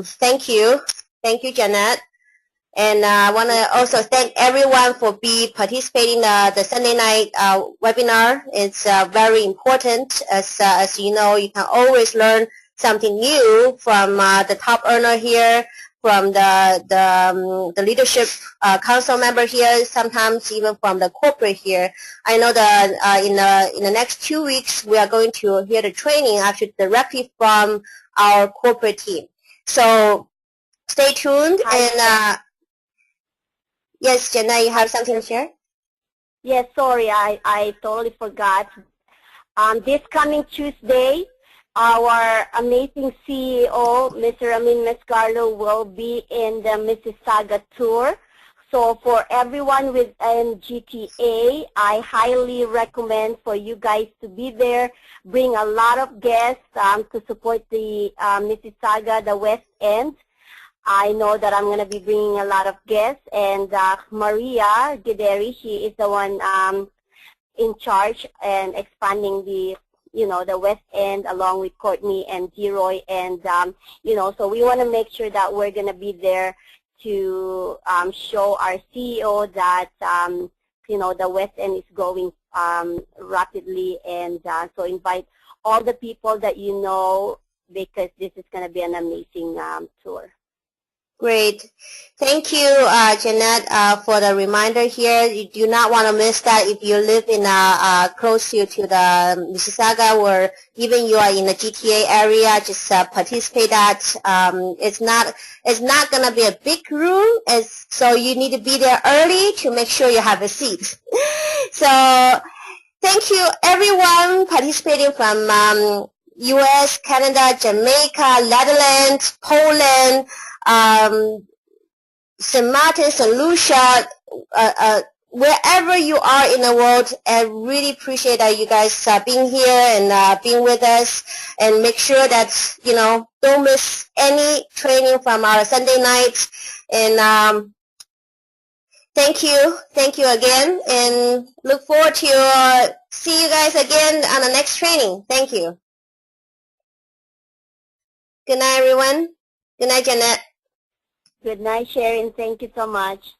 [SPEAKER 2] thank you, Jeanette. And I want to also thank everyone for participating in the Sunday night webinar. It's very important. As you know, you can always learn something new from the top earner here, from the leadership council member here, sometimes even from the corporate here. I know that in the next 2 weeks we are going to hear the training actually directly from our corporate team. So stay tuned. And yes, Jenna, you have something to share?
[SPEAKER 1] Yes, sorry, I totally forgot. This coming Tuesday, our amazing CEO, Mr. Amin Mescarlo, will be in the Mississauga tour. So for everyone within GTA, I highly recommend for you guys to be there. Bring a lot of guests to support the Mississauga, the West End. I know that I'm going to be bringing a lot of guests. And Maria Gideri, she is the one in charge and expanding the the West End along with Courtney and Deroy. And, so we want to make sure that we're going to be there to show our CEO that, the West End is growing rapidly. And so invite all the people that you know, because this is going to be an amazing tour.
[SPEAKER 2] Great. Thank you, Jeanette, for the reminder here. You do not want to miss that if you live in close to the Mississauga, or even you are in the GTA area. Just participate. That it's not going to be a big room, so you need to be there early to make sure you have a seat. So thank you, everyone participating from U.S., Canada, Jamaica, Netherlands, Poland, St. Martin, St. Lucia, wherever you are in the world. I really appreciate that you guys being here and being with us, and make sure that, don't miss any training from our Sunday nights. And thank you again, and look forward to see you guys again on the next training. Thank you. Good night, everyone. Good night, Jeanette.
[SPEAKER 1] Good night, Sharon. Thank you so much.